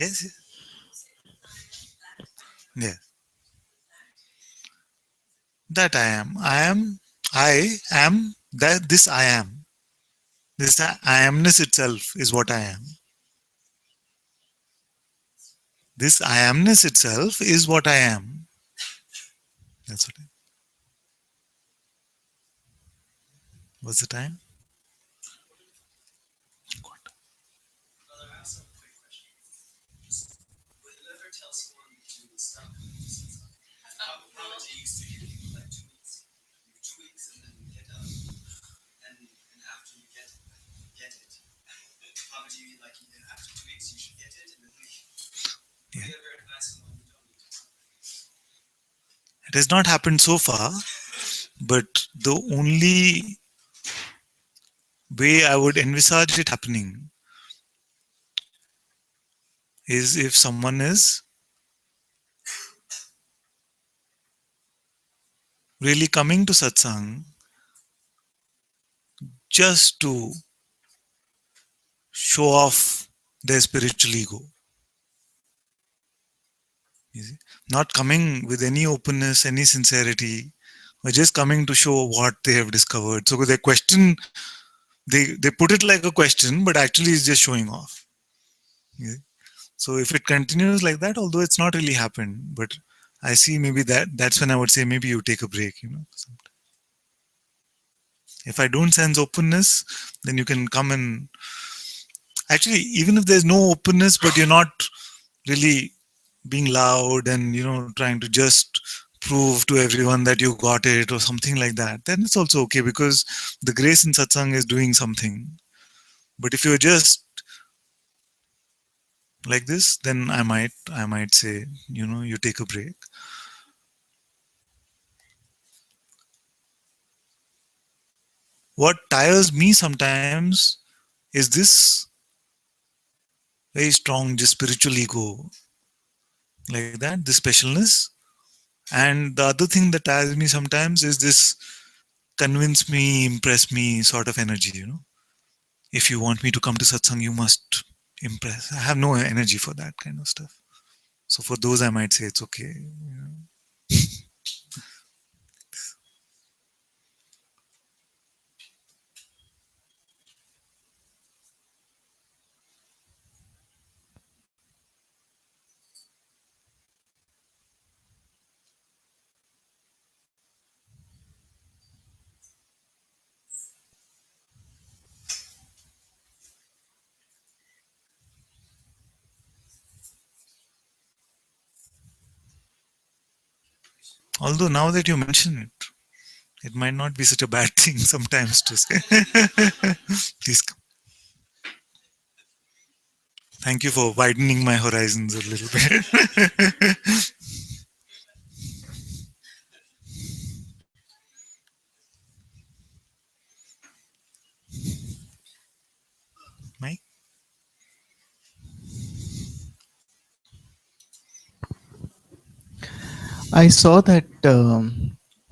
B: Yes, yes. Yes. That I am. I am that this I am. This I amness itself is what I am. This I amness itself is what I am. That's what I am. What's the time? Yeah. It has not happened so far, but the only way I would envisage it happening is if someone is really coming to satsang just to show off their spiritual ego. You see? Not coming with any openness, any sincerity, or just coming to show what they have discovered. So their question, they put it like a question, but actually it's just showing off. You see? So if it continues like that, although it's not really happened, but I see maybe that's when I would say maybe you take a break, If I don't sense openness, then you can come and actually, even if there's no openness, but you're not really being loud and trying to just prove to everyone that you got it or something like that, then it's also okay, because the grace in satsang is doing something. But if you're just like this, then I might say, you take a break. What tires me sometimes is this very strong just spiritual ego, like that, this specialness. And the other thing that tires me sometimes is this convince me, impress me sort of energy. If you want me to come to satsang, you must impress. I have no energy for that kind of stuff. So for those, I might say it's okay. Although now that you mention it, it might not be such a bad thing sometimes to say. Please come. Thank you for widening my horizons a little bit. Mike?
H: I saw that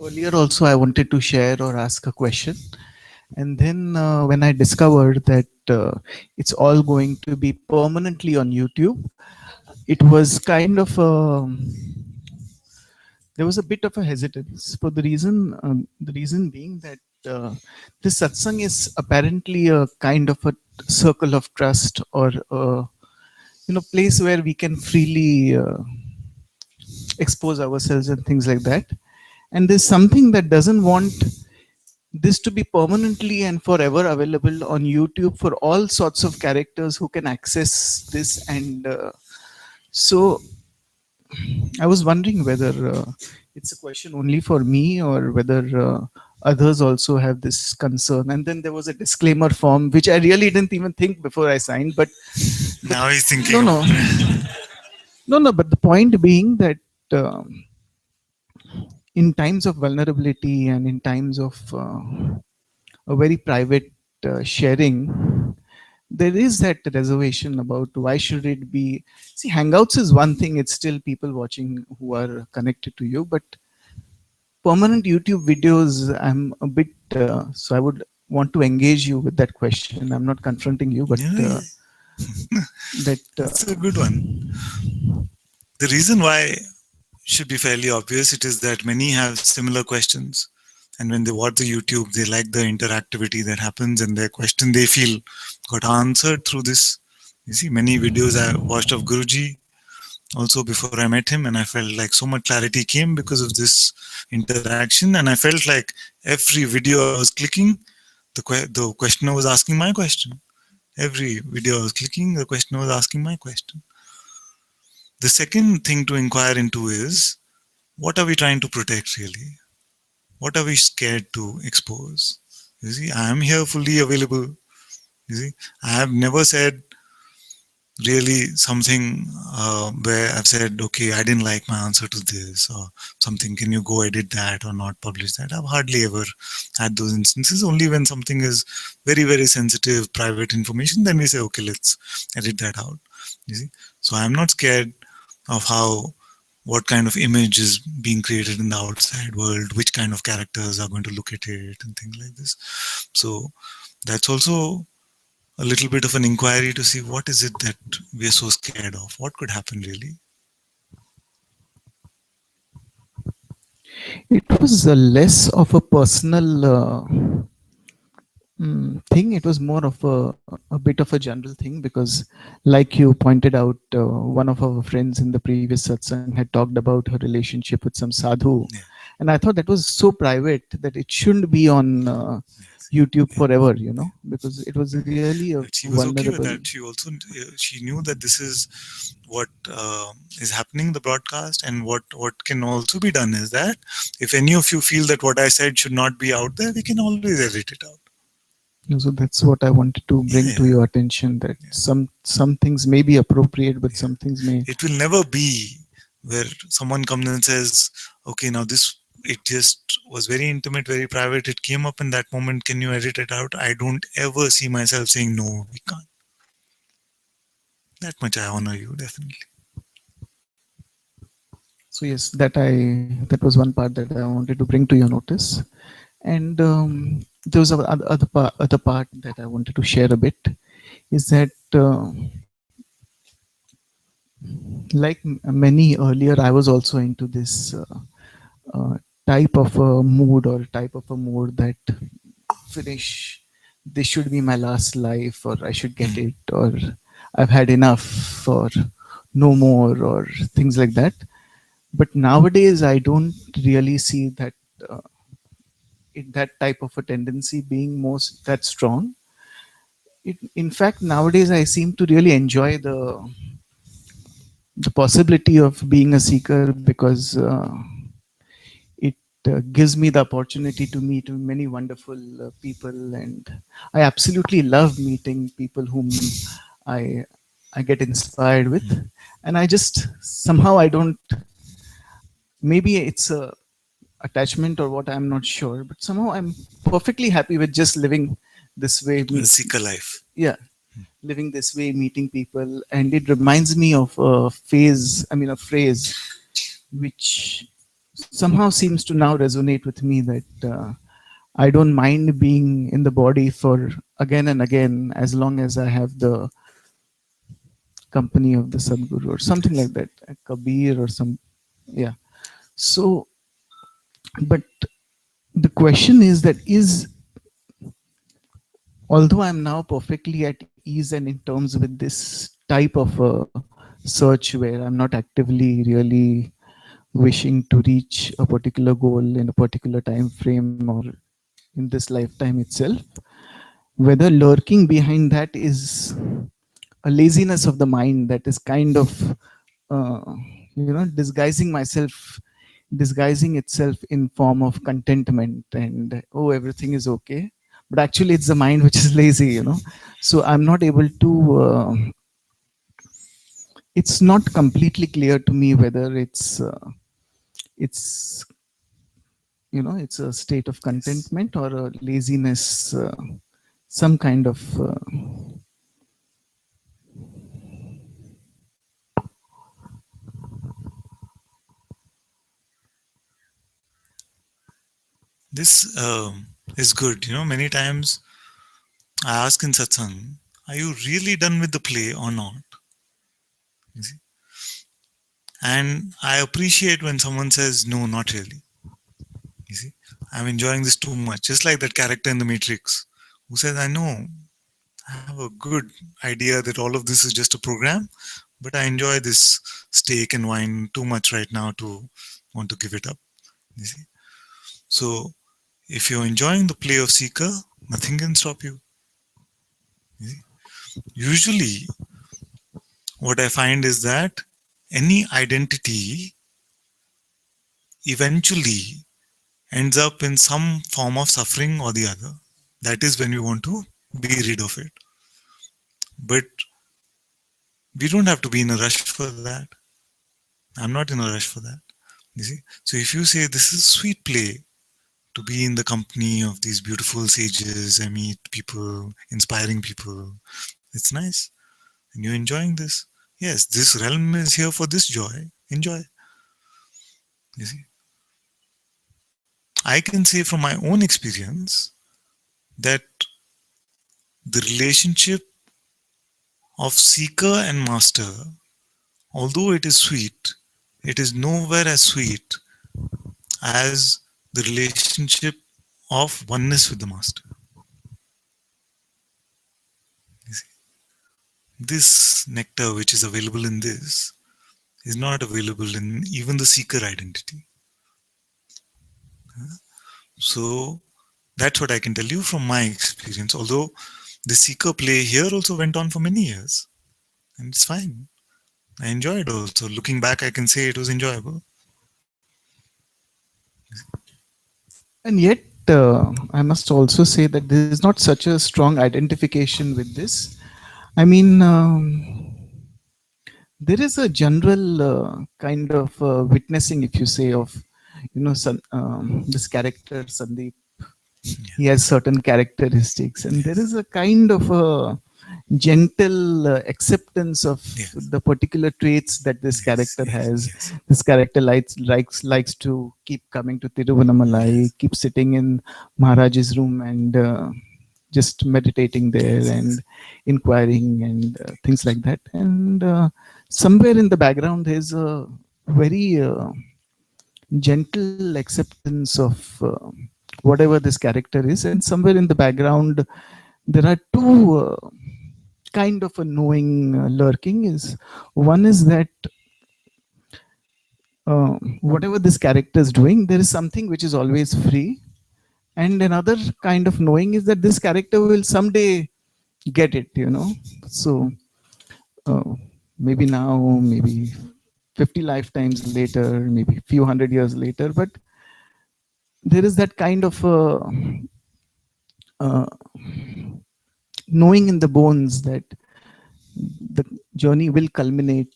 H: earlier also I wanted to share or ask a question. And then when I discovered that it's all going to be permanently on YouTube, it was kind of there was a bit of a hesitance for the reason being that this satsang is apparently a kind of a circle of trust or place where we can freely expose ourselves and things like that. And there's something that doesn't want this to be permanently and forever available on YouTube for all sorts of characters who can access this. And so I was wondering whether it's a question only for me or whether others also have this concern. And then there was a disclaimer form, which I really didn't even think before I signed. But
B: Now he's thinking.
H: no. But the point being that in times of vulnerability and in times of a very private sharing, there is that reservation about why should it be. See, Hangouts is one thing, it's still people watching who are connected to you, but permanent YouTube videos, I'm a bit, so I would want to engage you with that question. I'm not confronting you, but
B: That's a good one. The reason why should be fairly obvious. It is that many have similar questions. And when they watch the YouTube, they like the interactivity that happens, and their question they feel got answered through this. You see, many videos I watched of Guruji also before I met him, and I felt like so much clarity came because of this interaction. And I felt like every video I was clicking, the questioner was asking my question. Every video I was clicking, the questioner was asking my question. The second thing to inquire into is, what are we trying to protect really? What are we scared to expose? You see, I am here fully available. You see, I have never said really something where I've said, okay, I didn't like my answer to this or something. Can you go edit that or not publish that? I've hardly ever had those instances. Only when something is very, very sensitive, private information, then we say, okay, let's edit that out. You see, so I'm not scared of what kind of image is being created in the outside world, which kind of characters are going to look at it and things like this. So that's also a little bit of an inquiry to see what is it that we are so scared of? What could happen really?
H: It was less of a personal thing. It was more of a bit of a general thing because, like you pointed out, one of our friends in the previous satsang had talked about her relationship with some sadhu. Yeah. And I thought that was so private that it shouldn't be on YouTube forever, because it was really a
B: but she was okay with that. She also she knew that this is what is happening in the broadcast, and what can also be done is that if any of you feel that what I said should not be out there, we can always edit it out.
H: So that's what I wanted to bring to your attention, that some things may be appropriate, but some things may.
B: It will never be where someone comes and says, okay, now it just was very intimate, very private. It came up in that moment. Can you edit it out? I don't ever see myself saying, no, we can't. That much I honor you, definitely.
H: So yes, that was one part that I wanted to bring to your notice. And there was other part that I wanted to share a bit, is that like many earlier, I was also into this type of a mood that finish, this should be my last life, or I should get it, or I've had enough, or no more, or things like that. But nowadays, I don't really see that that type of a tendency being that strong. In fact, nowadays I seem to really enjoy the possibility of being a seeker, because it gives me the opportunity to meet many wonderful people, and I absolutely love meeting people whom I get inspired with, and I just somehow I don't. Maybe it's a attachment or what, I'm not sure, but somehow I'm perfectly happy with just living this way.
B: The seeker life.
H: Yeah, living this way, meeting people, and it reminds me of a phrase which somehow seems to now resonate with me that I don't mind being in the body for again and again as long as I have the company of the Sadguru or something like that, a Kabir or some, yeah. So, but the question is that although I'm now perfectly at ease and in terms with this type of a search where I'm not actively really wishing to reach a particular goal in a particular time frame or in this lifetime itself, whether lurking behind that is a laziness of the mind that is kind of uh, disguising itself in form of contentment and oh, everything is okay, but actually it's the mind which is lazy, so I'm not able to it's not completely clear to me whether it's it's a state of contentment or a laziness, some kind of
B: This is good. Many times I ask in satsang, are you really done with the play or not? You see? And I appreciate when someone says, no, not really. You see, I'm enjoying this too much. Just like that character in the Matrix who says, I know, I have a good idea that all of this is just a program, but I enjoy this steak and wine too much right now to want to give it up. You see? So if you're enjoying the play of seeker, nothing can stop you. You see? Usually, what I find is that any identity eventually ends up in some form of suffering or the other. That is when we want to be rid of it. But we don't have to be in a rush for that. I'm not in a rush for that. You see? So if you say this is sweet play to be in the company of these beautiful sages, I meet people, inspiring people, it's nice. And you're enjoying this. Yes, this realm is here for this joy. Enjoy. You see? I can say from my own experience that the relationship of seeker and master, although it is sweet, it is nowhere as sweet as the relationship of oneness with the master. You see? This nectar which is available in this is not available in even the seeker identity. So that's what I can tell you from my experience. Although the seeker play here also went on for many years, and it's fine. I enjoyed also. Looking back, I can say it was enjoyable.
H: and yet I must also say that there is not such a strong identification with this. I mean, there is a general kind of witnessing, if you say, of this character Sandeep. He has certain characteristics, and there is a kind of a gentle acceptance of the particular traits that this character has. This character likes to keep coming to Tiruvannamalai, keep sitting in Maharaj's room and just meditating there and inquiring and things like that. And somewhere in the background, there's a very gentle acceptance of whatever this character is. And somewhere in the background, there are two kind of a knowing lurking. Is one is that whatever this character is doing, there is something which is always free. And another kind of knowing is that this character will someday get it, So maybe now, maybe 50 lifetimes later, maybe a few hundred years later, but there is that kind of knowing in the bones that the journey will culminate,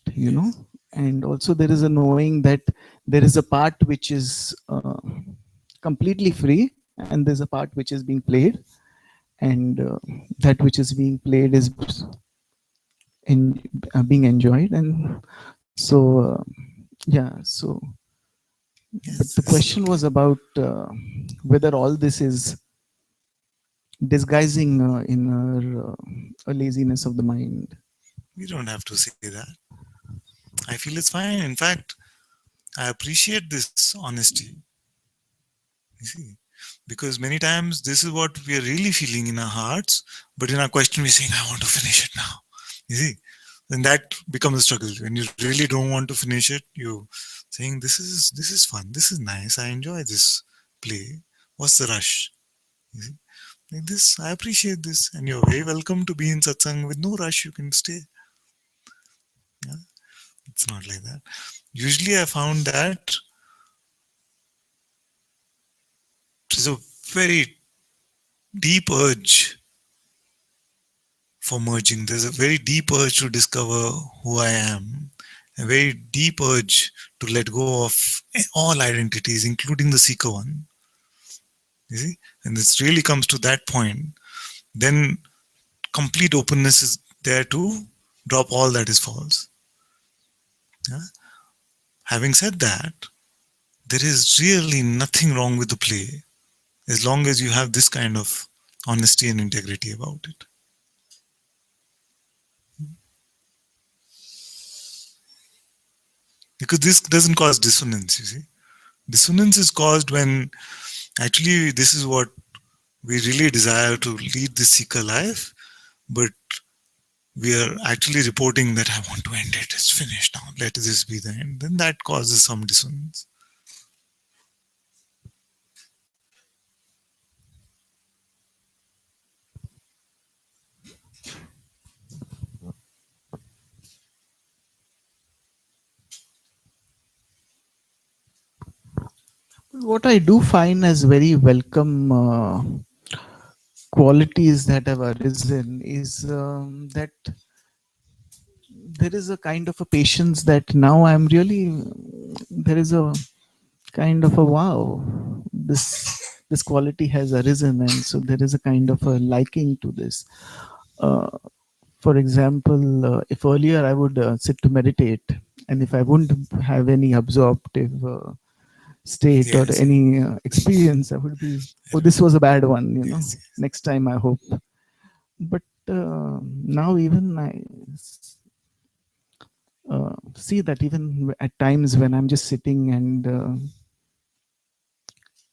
H: and also there is a knowing that there is a part which is completely free and there's a part which is being played, and that which is being played is being enjoyed. And so yeah, so But the question was about whether all this is disguising a laziness of the mind.
B: We don't have to say that. I feel it's fine. In fact, I appreciate this honesty. You see, because many times this is what we are really feeling in our hearts, but in our question we're saying, I want to finish it now. You see, then that becomes a struggle. When you really don't want to finish it, you saying, this is fun, this is nice, I enjoy this play. What's the rush? You see, like this, I appreciate this, and you're very welcome to be in satsang with no rush. You can stay. Yeah, it's not like that. Usually, I found that there's a very deep urge for merging. There's a very deep urge to discover who I am, a very deep urge to let go of all identities, including the seeker one. You see, and this really comes to that point, then complete openness is there to drop all that is false. Yeah? Having said that, there is really nothing wrong with the play as long as you have this kind of honesty and integrity about it. Because this doesn't cause dissonance, you see. Dissonance is caused when actually this is what we really desire, to lead this seeker life, but we are actually reporting that I want to end it, it's finished now, let this be the end. Then that causes some dissonance.
H: What I do find as very welcome qualities that have arisen is that there is a kind of a patience that now I'm really, there is a kind of a wow, this quality has arisen, and so there is a kind of a liking to this. For example, if earlier I would sit to meditate, and if I wouldn't have any absorptive state or
B: Yes.
H: any experience, I would be, oh, this was a bad one, you know,
B: Yes.
H: next time I hope. But now even I see that even at times when I'm just sitting and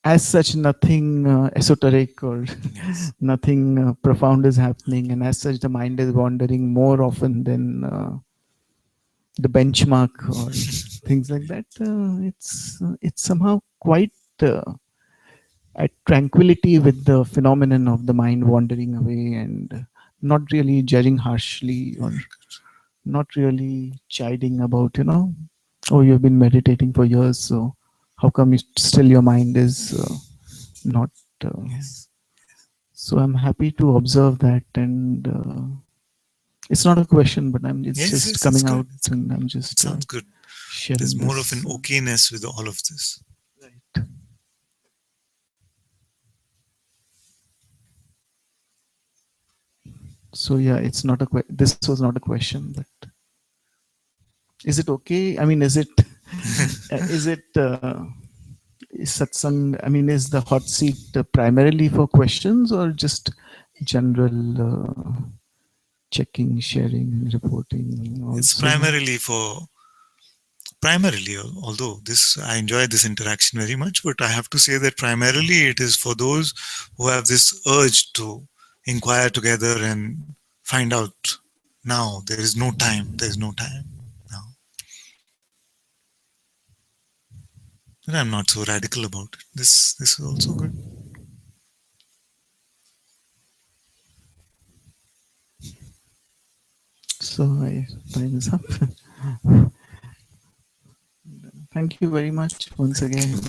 H: as such nothing esoteric or
B: Yes.
H: nothing profound is happening, and as such the mind is wandering more often than the benchmark or things like that. It's somehow quite at tranquility with the phenomenon of the mind wandering away, and not really judging harshly or not really chiding about, you know, oh, you've been meditating for years, so how come still your mind is not
B: Yes.
H: so I'm happy to observe that, and it's not a question, but it's
B: Yes,
H: just
B: yes,
H: coming
B: it's
H: out,
B: good. It's
H: and
B: good.
H: I'm
B: It
H: just
B: sounds good.
H: sharing
B: There's more of
H: this.
B: an okayness with all of this.
H: Right. So yeah, it's not a this was not a question, but is it okay? I mean, is it is it is satsang? I mean, is the hot seat primarily for questions or just general checking, sharing, reporting?
B: It's
H: Also,
B: primarily, although this I enjoy this interaction very much, but I have to say that primarily it is for those who have this urge to inquire together and find out. Now there is no time. There is no time now. And I'm not so radical about it. This is also good.
H: so time is up. Thank you very much once again.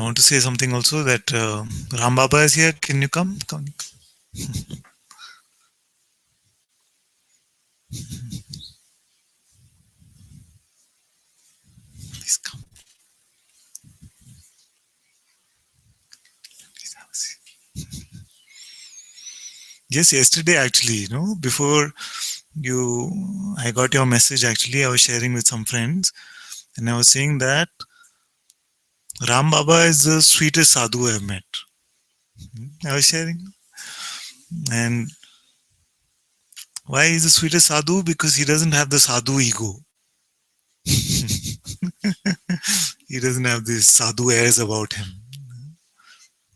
B: want to say something also that Ram Baba is here. Can you come? Come. Please come. Please have a seat. Yes, yesterday actually, before I got your message actually, I was sharing with some friends and I was saying that Ram Baba is the sweetest sadhu I've met. I was sharing. And why is the sweetest sadhu? Because he doesn't have the sadhu ego. He doesn't have this sadhu airs about him.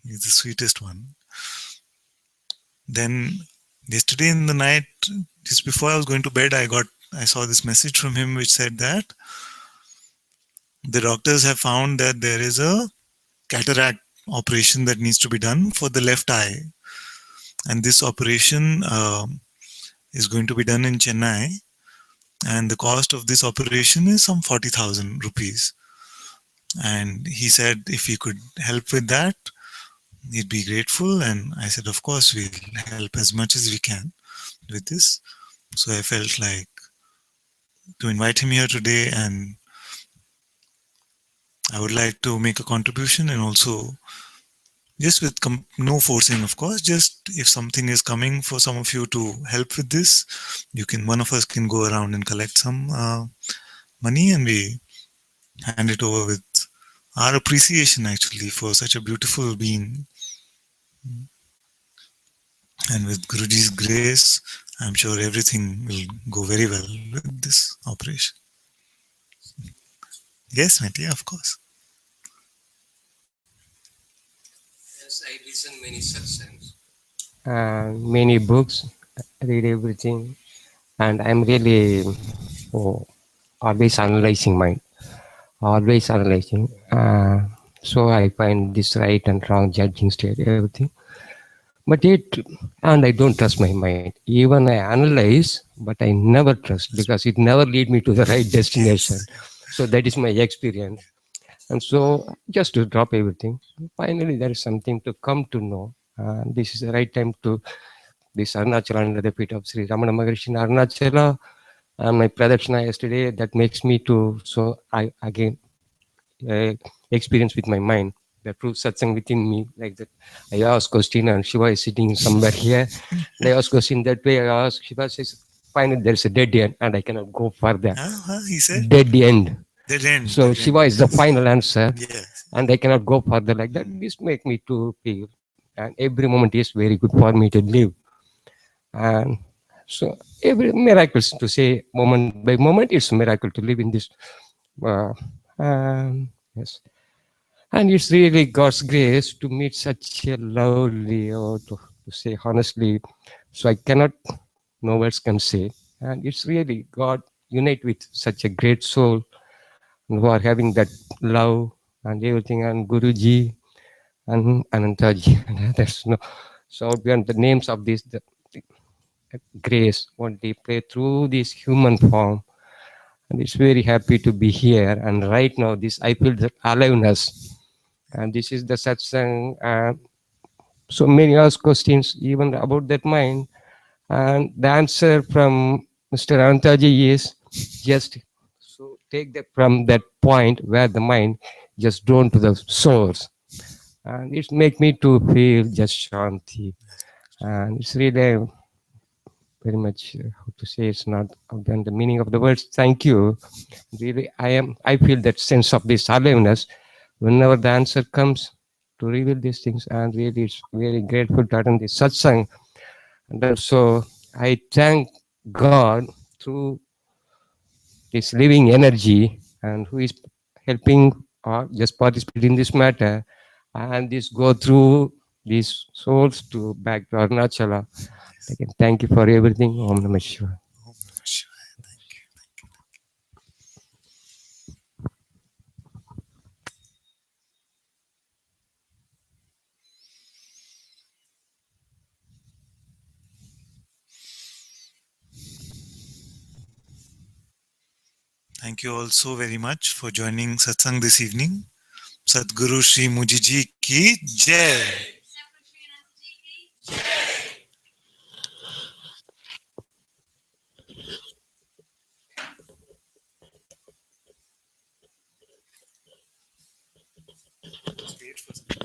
B: He's the sweetest one. Then yesterday in the night, just before I was going to bed, I saw this message from him which said that the doctors have found that there is a cataract operation that needs to be done for the left eye, and this operation is going to be done in Chennai, and the cost of this operation is some 40,000 rupees. And he said if he could help with that, he'd be grateful. And I said, of course, we'll help as much as we can with this. So I felt like to invite him here today, and I would like to make a contribution, and also just with no forcing, of course, just if something is coming for some of you to help with this, one of us can go around and collect some money, and we hand it over with our appreciation actually for such a beautiful being. And with Guruji's grace, I'm sure everything will go very well with this operation. Yes, my dear, of course.
I: Yes, I listen many satsangs.
J: Many books, read everything, and I'm really always analyzing mind, always analyzing. So I find this right and wrong, judging state, everything. But and I don't trust my mind. Even I analyze, but I never trust because it never lead me to the right destination. So that is my experience. And so just to drop everything, finally there is something to come to know. This is the right time to this Arunachala under the feet of Sri Ramana Maharshi in Arunachala. And my pradakshina yesterday, that makes me to, so I again experience with my mind, the true satsang within me, like that. I ask question and Shiva is sitting somewhere here. And I ask question that way, I ask, Shiva says, finally there's a dead end and I cannot go further.
B: He said?
J: Dead end.
B: Dead end.
J: So
B: dead
J: Shiva
B: end,
J: is the final answer.
B: Yes.
J: And I cannot go further like that. This make me to feel, and every moment is very good for me to live. And so every miracles to say moment by moment, it's a miracle to live in this. Yes. And it's really God's grace to meet such a lovely, or to say honestly, so I cannot, no words can say. And it's really God unite with such a great soul who are having that love and everything, and Guruji and Anantaji. And there's no, so beyond the names of this, the grace, what they play through this human form. And it's very happy to be here. And right now, this I feel the aliveness. And this is the satsang. So many ask questions even about that mind. And the answer from Mr. Antaji is just so take that from that point where the mind just drawn to the source. And it make me to feel just shanti. And it's really very much, how to say, it's not beyond the meaning of the words. Thank you. Really, I feel that sense of this aliveness whenever the answer comes to reveal these things, and really it's very grateful to attend this satsang. And also I thank God through this living energy and who is helping or just participate in this matter, and this go through these souls to back to Arunachala. I can thank you for everything. Om Namah Shivaya.
B: Om Namah Shivaya. Thank you. Thank you all so very much for joining Satsang this evening. Sadguru Shri Muji Ji ki Jai. Wait for some